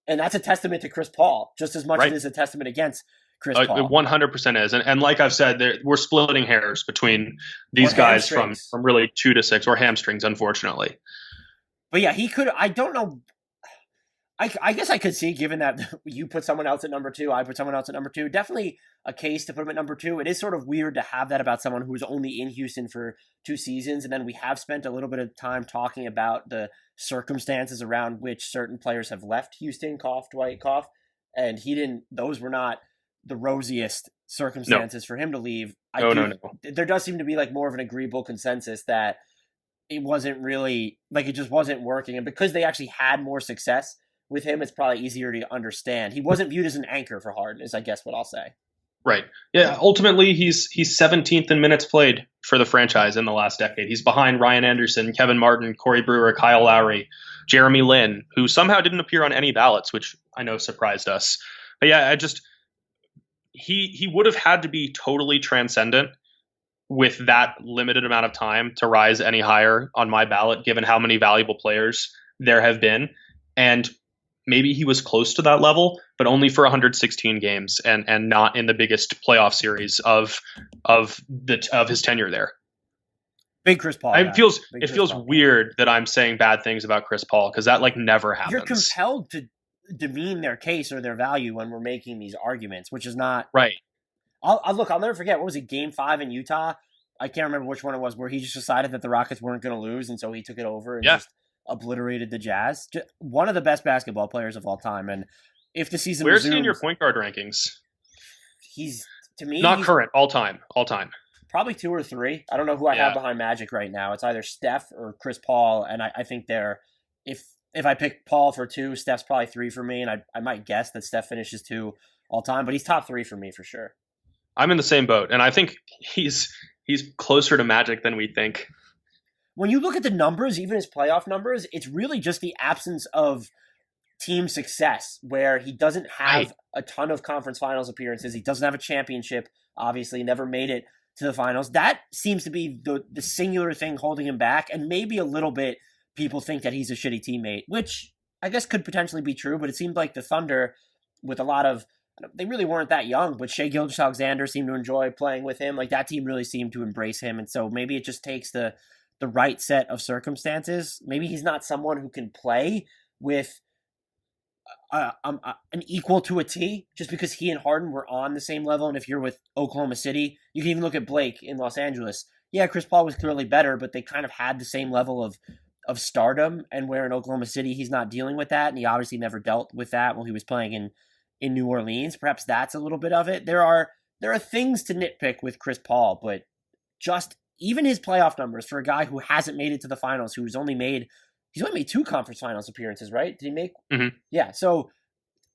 Speaker 4: And that's a testament to Chris Paul, just as much as it is a testament against Chris Paul.
Speaker 5: It 100% is. And like I've said, we're splitting hairs between these guys from really 2 to 6, or hamstrings, unfortunately.
Speaker 4: But yeah, he could, I don't know. I guess I could see, given that you put someone else at number 2, I put someone else at number 2, definitely a case to put him at number 2. It is sort of weird to have that about someone who was only in Houston for 2 seasons. And then we have spent a little bit of time talking about the circumstances around which certain players have left Houston, Dwight Howard. And those were not the rosiest circumstances for him to leave. No. There does seem to be like more of an agreeable consensus that it wasn't really, like, it just wasn't working. And because they actually had more success with him, it's probably easier to understand. He wasn't viewed as an anchor for Harden, is I guess what I'll say.
Speaker 5: Right. Yeah. Ultimately, he's 17th in minutes played for the franchise in the last decade. He's behind Ryan Anderson, Kevin Martin, Corey Brewer, Kyle Lowry, Jeremy Lin, who somehow didn't appear on any ballots, which I know surprised us. But yeah, he would have had to be totally transcendent with that limited amount of time to rise any higher on my ballot, given how many valuable players there have been. And maybe he was close to that level, but only for 116 games and not in the biggest playoff series of his tenure there.
Speaker 4: Big Chris Paul.
Speaker 5: It feels weird that I'm saying bad things about Chris Paul, because that never happens.
Speaker 4: You're compelled to demean their case or their value when we're making these arguments, which is not
Speaker 5: right.
Speaker 4: I'll never forget, what was it, Game 5 in Utah? I can't remember which one it was, where he just decided that the Rockets weren't going to lose, and so he took it over and just obliterated the Jazz. One of the best basketball players of all time. And if the season
Speaker 5: Where's he in your point guard rankings?
Speaker 4: He's, to me,
Speaker 5: not current, all time.
Speaker 4: Probably 2 or 3. I don't know who I have behind Magic right now. It's either Steph or Chris Paul, and I think they're, if I pick Paul for 2, Steph's probably 3 for me, and I might guess that Steph finishes 2 all time, but he's top 3 for me for sure.
Speaker 5: I'm in the same boat, and I think he's closer to Magic than we think.
Speaker 4: When you look at the numbers, even his playoff numbers, it's really just the absence of team success, where he doesn't have a ton of conference finals appearances. He doesn't have a championship, obviously, never made it to the finals. That seems to be the singular thing holding him back, and maybe a little bit people think that he's a shitty teammate, which I guess could potentially be true, but it seemed like the Thunder, with a lot of, they really weren't that young, but Shai Gilgeous-Alexander seemed to enjoy playing with him. Like, that team really seemed to embrace him, and so maybe it just takes the right set of circumstances. Maybe he's not someone who can play with an equal to a T, just because he and Harden were on the same level. And if you're with Oklahoma City, you can even look at Blake in Los Angeles. Yeah, Chris Paul was clearly better, but they kind of had the same level of stardom, and where in Oklahoma City he's not dealing with that, and he obviously never dealt with that while he was playing in New Orleans. Perhaps that's a little bit of it. There are things to nitpick with Chris Paul, but just even his playoff numbers for a guy who hasn't made it to the finals, he's only made 2 conference finals appearances, right? Did he make? Mm-hmm. Yeah. So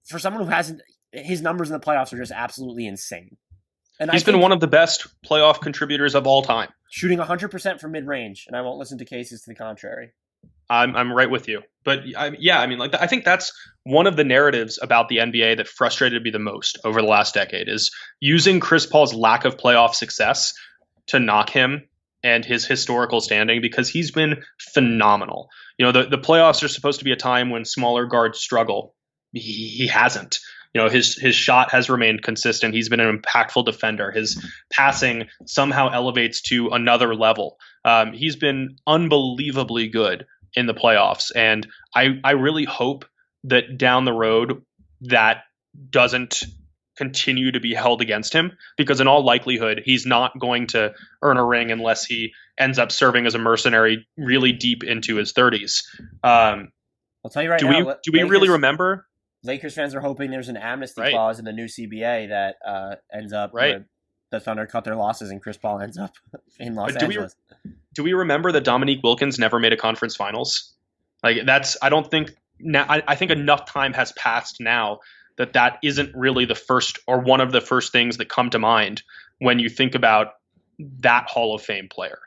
Speaker 4: for someone who hasn't, his numbers in the playoffs are just absolutely insane. And
Speaker 5: he's been one of the best playoff contributors of all time,
Speaker 4: shooting 100% from mid range, and I won't listen to cases to the contrary.
Speaker 5: I'm right with you, but I think that's one of the narratives about the NBA that frustrated me the most over the last decade, is using Chris Paul's lack of playoff success to knock him and his historical standing, because he's been phenomenal. You know, the playoffs are supposed to be a time when smaller guards struggle. He hasn't. You know, his shot has remained consistent. He's been an impactful defender. His passing somehow elevates to another level. He's been unbelievably good in the playoffs. And I really hope that down the road that doesn't continue to be held against him, because in all likelihood, he's not going to earn a ring unless he ends up serving as a mercenary really deep into his 30s.
Speaker 4: I'll tell you right now.
Speaker 5: Do we really remember?
Speaker 4: Lakers fans are hoping there's an amnesty clause in the new CBA that ends up where the Thunder cut their losses and Chris Paul ends up in Los Angeles.
Speaker 5: Do we remember that Dominique Wilkins never made a conference finals? Like, that's, I don't think now, I think enough time has passed now that isn't really the first or one of the first things that come to mind when you think about that Hall of Fame player.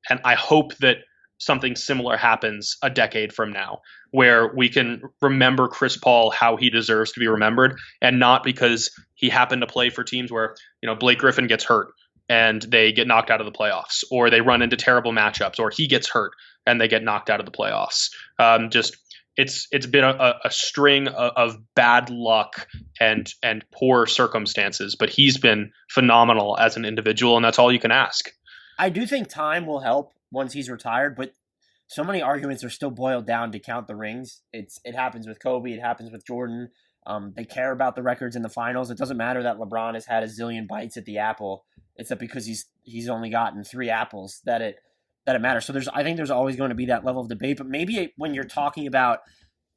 Speaker 5: And I hope that something similar happens a decade from now, where we can remember Chris Paul how he deserves to be remembered, and not because he happened to play for teams where, you know, Blake Griffin gets hurt and they get knocked out of the playoffs, or they run into terrible matchups, or he gets hurt and they get knocked out of the playoffs. It's been a string of bad luck and poor circumstances, but he's been phenomenal as an individual, and that's all you can ask.
Speaker 4: I do think time will help once he's retired, but so many arguments are still boiled down to count the rings. It happens with Kobe. It happens with Jordan. They care about the records in the finals. It doesn't matter that LeBron has had a zillion bites at the apple. It's that because he's only gotten 3 apples that it matters. So I think there's always going to be that level of debate. But maybe when you're talking about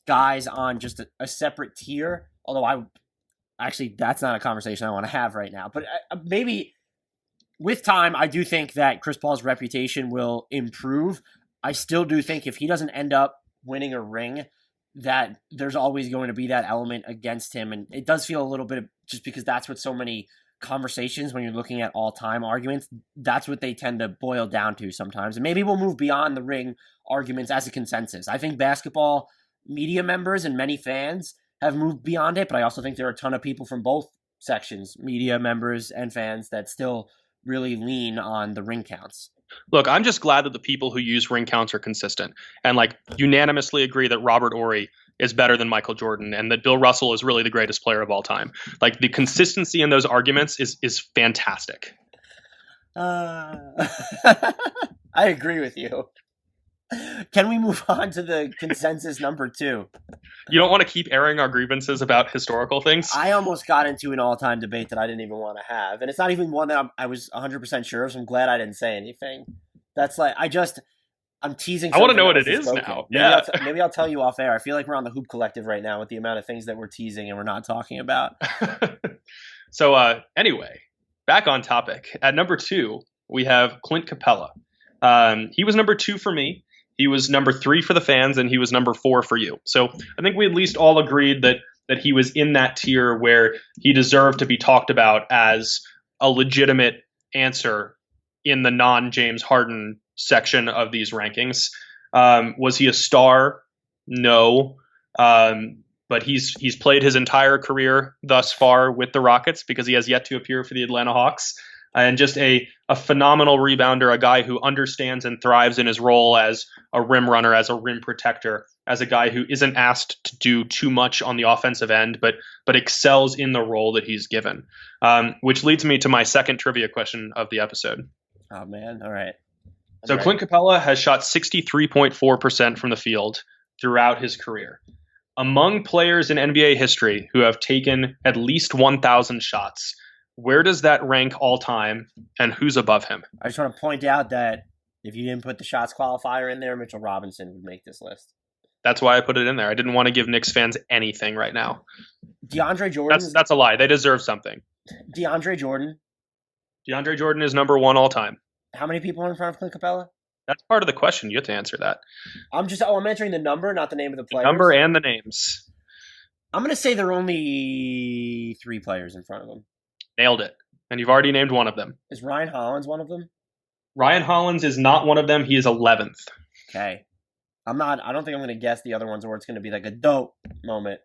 Speaker 4: guys on just a separate tier, although that's not a conversation I want to have right now. But maybe with time, I do think that Chris Paul's reputation will improve. I still do think if he doesn't end up winning a ring, that there's always going to be that element against him. And it does feel a little bit of, just because that's what so many conversations when you're looking at all-time arguments, that's what they tend to boil down to sometimes. And maybe we'll move beyond the ring arguments as a consensus. I think basketball media members and many fans have moved beyond it, but I also think there are a ton of people from both sections, media members and fans, that still really lean on the ring counts.
Speaker 5: Look, I'm just glad that the people who use ring counts are consistent and like unanimously agree that Robert Horry is better than Michael Jordan and that Bill Russell is really the greatest player of all time. Like the consistency in those arguments is fantastic.
Speaker 4: I agree with you. Can we move on to the consensus number 2?
Speaker 5: You don't want to keep airing our grievances about historical things?
Speaker 4: I almost got into an all-time debate that I didn't even want to have. And it's not even one that I was 100% sure of, so I'm glad I didn't say anything. That's like, I'm teasing.
Speaker 5: I want to know what it is now.
Speaker 4: Maybe I'll tell you off air. I feel like we're on the Hoop Collective right now with the amount of things that we're teasing and we're not talking about.
Speaker 5: So anyway, back on topic. At number 2, we have Clint Capela. He was number 2 for me. He was number 3 for the fans, and he was number 4 for you. So I think we at least all agreed that he was in that tier where he deserved to be talked about as a legitimate answer in the non-James Harden section of these rankings. Was he a star? No. But he's played his entire career thus far with the Rockets because he has yet to appear for the Atlanta Hawks. And just a phenomenal rebounder, a guy who understands and thrives in his role as a rim runner, as a rim protector, as a guy who isn't asked to do too much on the offensive end, but excels in the role that he's given. Which leads me to my second trivia question of the episode.
Speaker 4: Oh, man. All right.
Speaker 5: So Clint Capela has shot 63.4% from the field throughout his career. Among players in NBA history who have taken at least 1,000 shots, where does that rank all time, and who's above him?
Speaker 4: I just want to point out that if you didn't put the shots qualifier in there, Mitchell Robinson would make this list.
Speaker 5: That's why I put it in there. I didn't want to give Knicks fans anything right now.
Speaker 4: DeAndre Jordan.
Speaker 5: That's a lie. They deserve something.
Speaker 4: DeAndre Jordan.
Speaker 5: DeAndre Jordan is number 1 all time.
Speaker 4: How many people are in front of Clint Capela?
Speaker 5: That's part of the question. You have to answer that.
Speaker 4: I'm answering the number, not the name of the players.
Speaker 5: Number and the names.
Speaker 4: I'm going to say there are only 3 players in front of him.
Speaker 5: Nailed it. And you've already named one of them.
Speaker 4: Is Ryan Hollins one of them?
Speaker 5: Ryan Hollins is not one of them. He is 11th.
Speaker 4: Okay. I don't think I'm going to guess the other ones, or it's going to be like a dope moment.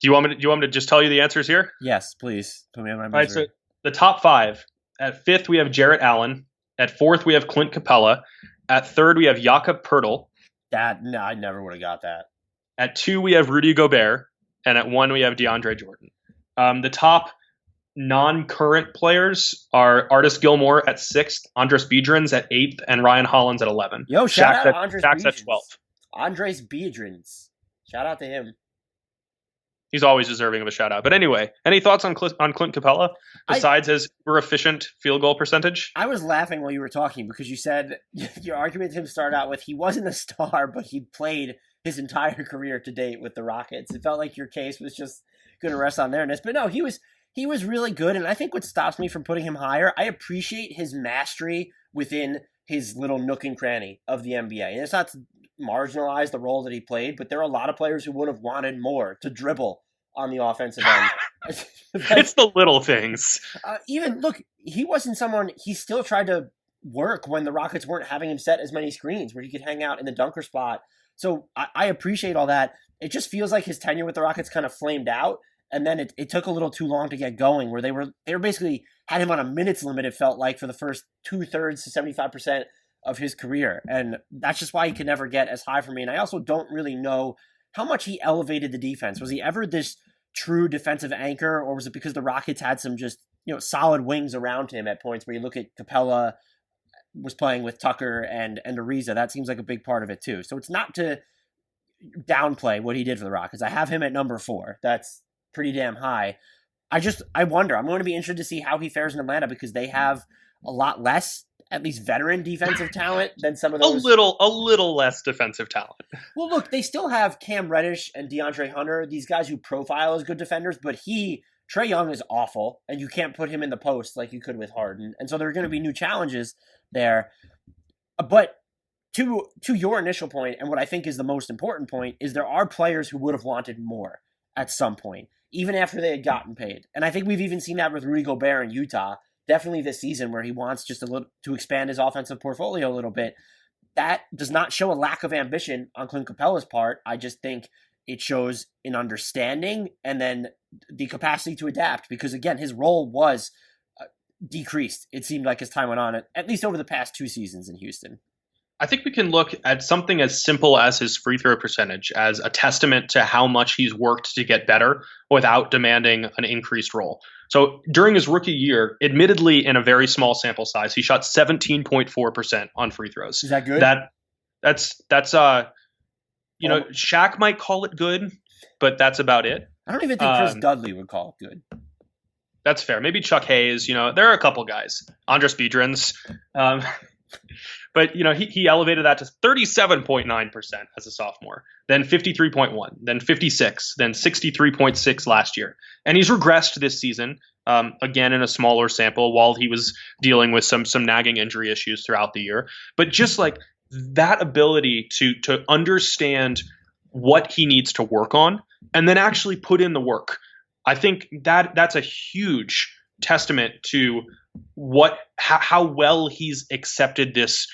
Speaker 5: Do you want me to just tell you the answers here?
Speaker 4: Yes, please. Put me on my misery.
Speaker 5: All right, so the top 5. At 5th, we have Jarrett Allen. At 4th, we have Clint Capela. At 3rd, we have Jakob Poeltl.
Speaker 4: I never would have got that.
Speaker 5: At 2, we have Rudy Gobert. And at 1, we have DeAndre Jordan. The top non-current players are Artis Gilmore at 6th, Andres Biedrins at 8th, and Ryan Hollins at 11.
Speaker 4: Yo, shout out Andres
Speaker 5: Shaq's at 12th.
Speaker 4: Andres Biedrins. Shout out to him.
Speaker 5: He's always deserving of a shout out. But anyway, any thoughts on Clint Capela besides his super efficient field goal percentage?
Speaker 4: I was laughing while you were talking because you said your argument to him started out with he wasn't a star, but he played his entire career to date with the Rockets. It felt like your case was just going to rest on theirs. But no, he was really good. And I think what stops me from putting him higher, I appreciate his mastery within his little nook and cranny of the NBA. And it's not to marginalize the role that he played, but there are a lot of players who would have wanted more to dribble on the offensive end.
Speaker 5: It's the little things.
Speaker 4: He wasn't someone, he still tried to work when the Rockets weren't having him set as many screens where he could hang out in the dunker spot. So I appreciate all that. It just feels like his tenure with the Rockets kind of flamed out. And then it took a little too long to get going, where they were basically had him on a minutes limit, it felt like, for the first 2/3 to 75% of his career. And that's just why he could never get as high for me. And I also don't really know how much he elevated the defense. Was he ever this true defensive anchor, or was it because the Rockets had some just, solid wings around him at points where you look at Capela was playing with Tucker and Ariza? That seems like a big part of it too. So it's not to downplay what he did for the Rockets. I have him at number 4. That's pretty damn high. I wonder. I'm going to be interested to see how he fares in Atlanta because they have a lot less, at least veteran defensive talent than some of those.
Speaker 5: A little less defensive talent.
Speaker 4: Well, look, they still have Cam Reddish and DeAndre Hunter, these guys who profile as good defenders, but Trae Young is awful, and you can't put him in the post like you could with Harden. And so there are going to be new challenges there. But to your initial point, and what I think is the most important point, is there are players who would have wanted more at some point, even after they had gotten paid. And I think we've even seen that with Rudy Gobert in Utah, definitely this season, where he wants just a little to expand his offensive portfolio a little bit. That does not show a lack of ambition on Clint Capela's part. I just think it shows an understanding and then the capacity to adapt, because again, his role was decreased, it seemed like, as time went on, at least over the past 2 seasons in Houston.
Speaker 5: I think we can look at something as simple as his free throw percentage as a testament to how much he's worked to get better without demanding an increased role. So during his rookie year, admittedly in a very small sample size, he shot 17.4% on free throws.
Speaker 4: Is that good?
Speaker 5: That's Shaq might call it good, but that's about it.
Speaker 4: I don't even think Chris Dudley would call it good.
Speaker 5: That's fair. Maybe Chuck Hayes. There are a couple guys. Andres Biedrins. But, he elevated that to 37.9% as a sophomore, then 53.1, then 56, then 63.6 last year. And he's regressed this season, again, in a smaller sample while he was dealing with some nagging injury issues throughout the year. But just like that ability to understand what he needs to work on and then actually put in the work, I think that's a huge testament to how well he's accepted this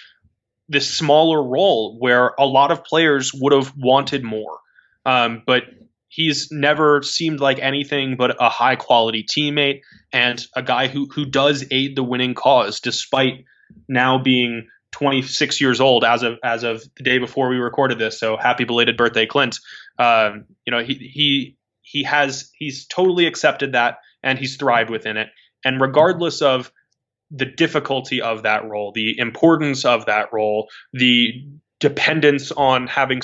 Speaker 5: smaller role where a lot of players would have wanted more. But he's never seemed like anything but a high quality teammate and a guy who does aid the winning cause, despite now being 26 years old as of the day before we recorded this. So happy belated birthday, Clint. He's totally accepted that and he's thrived within it. And regardless of the difficulty of that role, the importance of that role, the dependence on having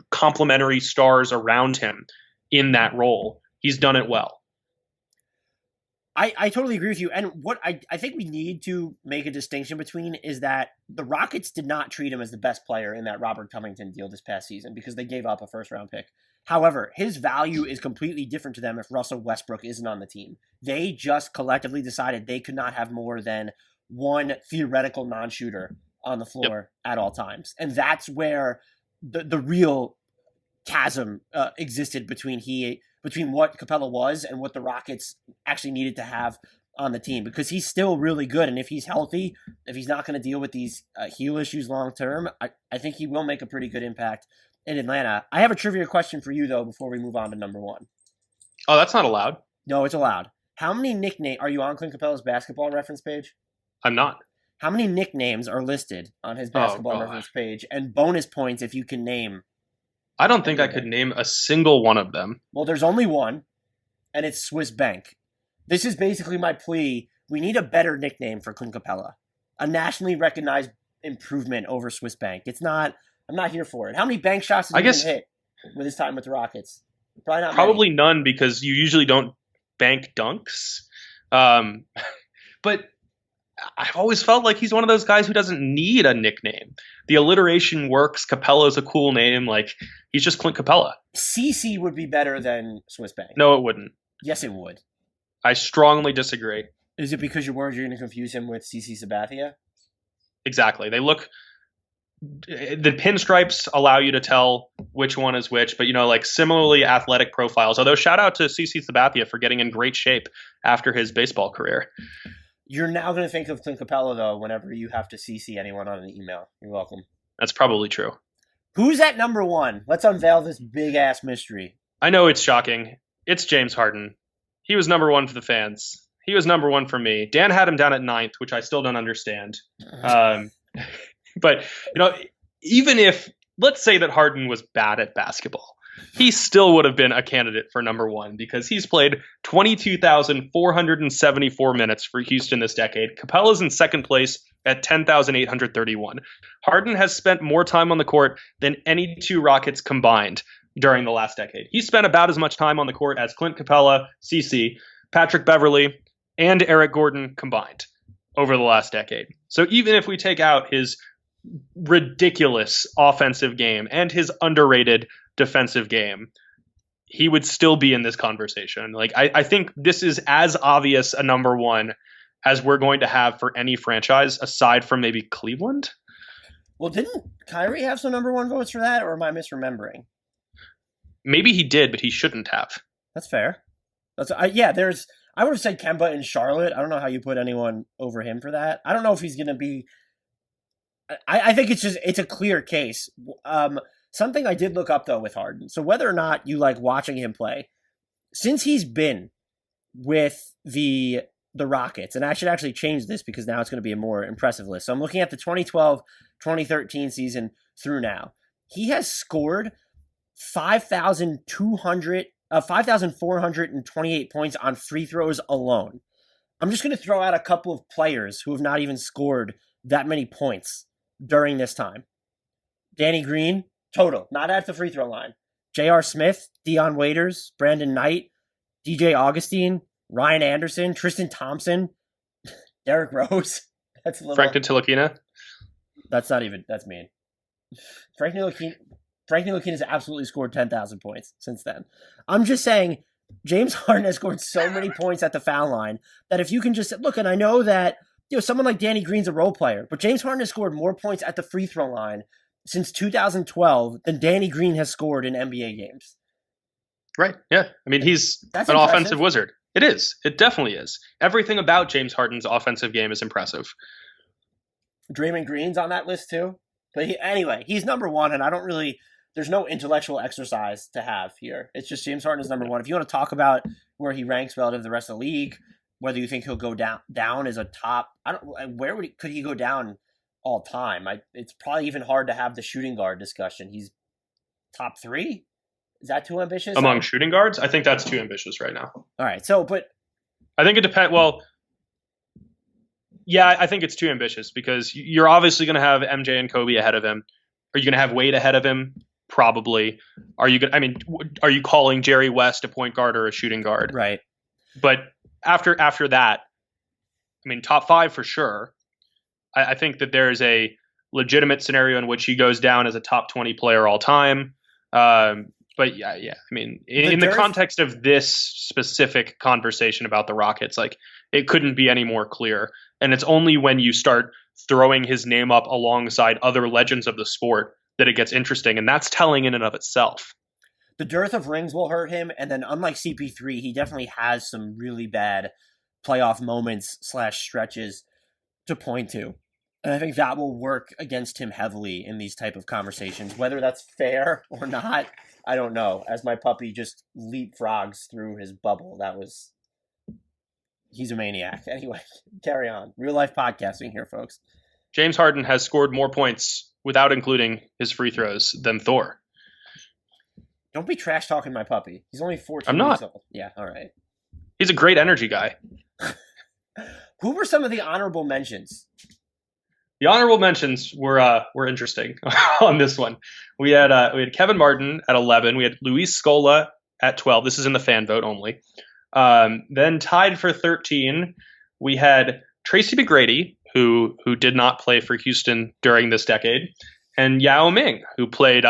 Speaker 5: complementary stars around him in that role, he's done it well.
Speaker 4: I totally agree with you. And what I think we need to make a distinction between is that the Rockets did not treat him as the best player in that Robert Covington deal this past season because they gave up a first-round pick. However, his value is completely different to them if Russell Westbrook isn't on the team. They just collectively decided they could not have more than one theoretical non-shooter on the floor at all times. And that's where the real chasm existed between what Capela was and what the Rockets actually needed to have on the team, because he's still really good. And if he's healthy, if he's not going to deal with these heel issues long term, I think he will make a pretty good impact in Atlanta. I have a trivia question for you, though, before we move on to number one.
Speaker 5: Oh, that's not allowed.
Speaker 4: No, it's allowed. How many nicknames are you on Clint Capela's basketball reference page?
Speaker 5: I'm not.
Speaker 4: How many nicknames are listed on his basketball reference page? And bonus points if you can name.
Speaker 5: I don't think I could name a single one of them.
Speaker 4: Well, there's only one, and it's Swiss Bank. This is basically my plea. We need a better nickname for Clint Capela. A nationally recognized improvement over Swiss Bank. I'm not here for it. How many bank shots has he hit with his time with the Rockets?
Speaker 5: Probably none, because you usually don't bank dunks. But I've always felt like he's one of those guys who doesn't need a nickname. The alliteration works. Capela's a cool name. Like, he's just Clint Capela.
Speaker 4: CC would be better than Swiss Bank.
Speaker 5: No, it wouldn't.
Speaker 4: Yes, it would.
Speaker 5: I strongly disagree.
Speaker 4: Is it because you're worried you're going to confuse him with CC Sabathia?
Speaker 5: Exactly. The pinstripes allow you to tell which one is which, but similarly athletic profiles. Although shout out to CC Sabathia for getting in great shape after his baseball career.
Speaker 4: You're now going to think of Clint Capela, though, whenever you have to CC anyone on an email. You're welcome.
Speaker 5: That's probably true.
Speaker 4: Who's at number one? Let's unveil this big-ass mystery.
Speaker 5: I know it's shocking. It's James Harden. He was number one for the fans. He was number one for me. Dan had him down at 9th, which I still don't understand. But, even if, let's say that Harden was bad at basketball, he still would have been a candidate for number one because he's played 22,474 minutes for Houston this decade. Capela's in second place at 10,831. Harden has spent more time on the court than any two Rockets combined during the last decade. He spent about as much time on the court as Clint Capela, CC, Patrick Beverley, and Eric Gordon combined over the last decade. So even if we take out his ridiculous offensive game and his underrated defensive game, he would still be in this conversation. Like, I think this is as obvious a number one as we're going to have for any franchise aside from maybe Cleveland.
Speaker 4: Well, didn't Kyrie have some number one votes for that, or am I misremembering?
Speaker 5: Maybe he did, but he shouldn't have.
Speaker 4: That's fair. I would have said Kemba in Charlotte. I don't know how you put anyone over him for that. I don't know if he's going to be. I think it's a clear case. Something I did look up though with Harden. So whether or not you like watching him play, since he's been with the Rockets, and I should actually change this because now it's going to be a more impressive list. So I'm looking at the 2012-2013 season through now. He has scored 5,428 points on free throws alone. I'm just going to throw out a couple of players who have not even scored that many points during this time. Danny Green, total, not at the free throw line. J.R. Smith, Dion Waiters, Brandon Knight, DJ Augustine, Ryan Anderson, Tristan Thompson, Derrick Rose. That's a little.
Speaker 5: Frank Ntilikina.
Speaker 4: That's mean. Frank Ntilikina has absolutely scored 10,000 points since then. I'm just saying, James Harden has scored so many points at the foul line that if you can just look, and I know that someone like Danny Green's a role player, but James Harden has scored more points at the free throw line since 2012 than Danny Green has scored in NBA games.
Speaker 5: Right. Yeah. I mean, that's an impressive offensive wizard. It is. It definitely is. Everything about James Harden's offensive game is impressive.
Speaker 4: Draymond Green's on that list too. But anyway, he's number one, and there's no intellectual exercise to have here. It's just James Harden is number one. If you want to talk about where he ranks relative to the rest of the league, whether you think he'll go down as a top, could he go down all time? It's probably even hard to have the shooting guard discussion. He's top three. Is that too ambitious?
Speaker 5: Among shooting guards? I think that's too ambitious right now.
Speaker 4: All right. But
Speaker 5: I think it depends. Well, yeah, I think it's too ambitious because you're obviously going to have MJ and Kobe ahead of him. Are you going to have Wade ahead of him? Probably. Are you calling Jerry West a point guard or a shooting guard?
Speaker 4: Right.
Speaker 5: But after that, top five for sure. I think that there is a legitimate scenario in which he goes down as a top 20 player all time. But yeah. In the context of this specific conversation about the Rockets, it couldn't be any more clear. And it's only when you start throwing his name up alongside other legends of the sport that it gets interesting. And that's telling in and of itself.
Speaker 4: The dearth of rings will hurt him. And then unlike CP3, he definitely has some really bad playoff moments / stretches to point to. And I think that will work against him heavily in these type of conversations. Whether that's fair or not, I don't know. As my puppy just leapfrogs through his bubble, he's a maniac. Anyway, carry on. Real life podcasting here, folks.
Speaker 5: James Harden has scored more points without including his free throws than Thor.
Speaker 4: Don't be trash talking my puppy. He's only 14
Speaker 5: I'm not.
Speaker 4: years old. Yeah, all right.
Speaker 5: He's a great energy guy.
Speaker 4: Who were some of the honorable mentions?
Speaker 5: The honorable mentions were interesting on this one. We had Kevin Martin at 11. We had Luis Scola at 12. This is in the fan vote only. Then tied for 13, we had Tracy McGrady, who did not play for Houston during this decade, and Yao Ming, who played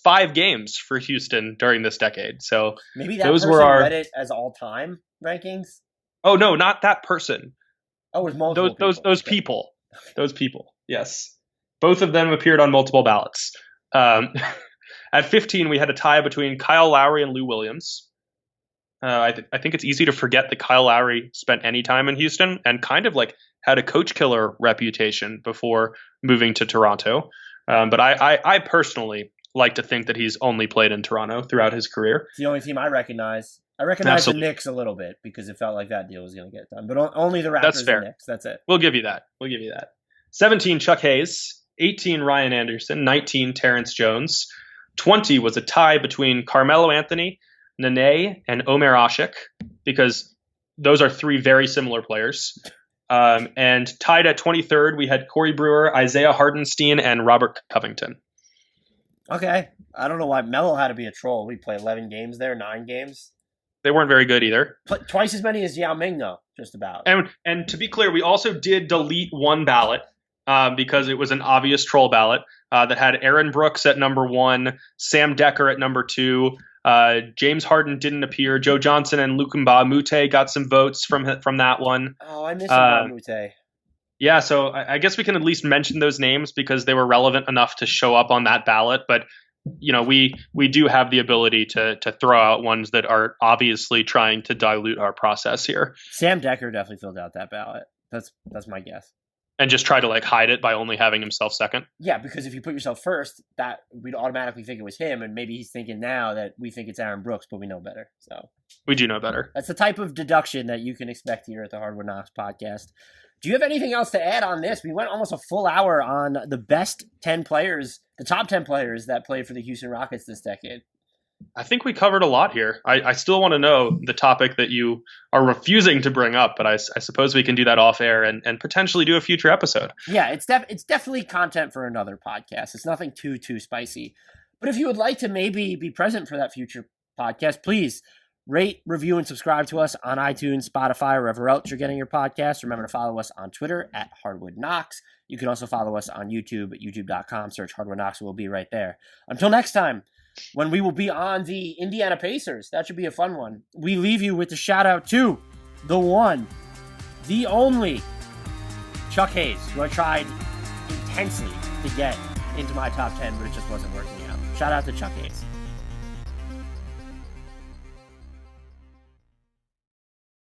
Speaker 5: 5 games for Houston during this decade. So
Speaker 4: maybe those were read it as all-time rankings.
Speaker 5: Oh no, not that person.
Speaker 4: Oh, it was multiple
Speaker 5: those people. Those people, yes. Both of them appeared on multiple ballots. At 15, we had a tie between Kyle Lowry and Lou Williams. I think it's easy to forget that Kyle Lowry spent any time in Houston and kind of had a coach killer reputation before moving to Toronto. But I personally like to think that he's only played in Toronto throughout his career.
Speaker 4: It's the only team I recognize. I recognize the Knicks a little bit because it felt like that deal was going to get done. But only the Raptors
Speaker 5: That's fair.
Speaker 4: and Knicks. That's it.
Speaker 5: We'll give you that. 17, Chuck Hayes. 18, Ryan Anderson. 19, Terrence Jones. 20 was a tie between Carmelo Anthony, Nene, and Omer Asik, because those are 3 very similar players. And tied at 23rd, we had Corey Brewer, Isaiah Hardenstein, and Robert Covington.
Speaker 4: Okay. I don't know why Melo had to be a troll. We play 11 games there, 9 games.
Speaker 5: They weren't very good either.
Speaker 4: Twice as many as Yao Ming, though, just about.
Speaker 5: And to be clear, we also did delete one ballot because it was an obvious troll ballot that had Aaron Brooks at number 1, Sam Decker at number 2. James Harden didn't appear. Joe Johnson and Lukumba Mute got some votes from that one.
Speaker 4: Oh, I miss Mute.
Speaker 5: Yeah, so I guess we can at least mention those names because they were relevant enough to show up on that ballot. But we do have the ability to throw out ones that are obviously trying to dilute our process here.
Speaker 4: Sam Decker definitely filled out that ballot. That's my guess.
Speaker 5: And just try to like hide it by only having himself second.
Speaker 4: Yeah, because if you put yourself first, that we'd automatically think it was him, and maybe he's thinking now that we think it's Aaron Brooks, but we know better. So
Speaker 5: we do know better.
Speaker 4: That's the type of deduction that you can expect here at the Hardwood Knocks podcast. Do you have anything else to add on this? We went almost a full hour on the best 10 players, the top 10 players that played for the Houston Rockets this decade.
Speaker 5: I think we covered a lot here. I still want to know the topic that you are refusing to bring up, but I suppose we can do that off air and potentially do a future episode.
Speaker 4: Yeah, it's definitely content for another podcast. It's nothing too spicy. But if you would like to maybe be present for that future podcast, please rate, review, and subscribe to us on iTunes, Spotify, or wherever else you're getting your podcasts. Remember to follow us on Twitter at Hardwood Knocks. You can also follow us on YouTube at youtube.com. Search Hardwood Knocks, and we'll be right there. Until next time, when we will be on the Indiana Pacers. That should be a fun one. We leave you with a shout out to the one, the only Chuck Hayes, who I tried intensely to get into my top 10, but it just wasn't working out. Shout out to Chuck Hayes.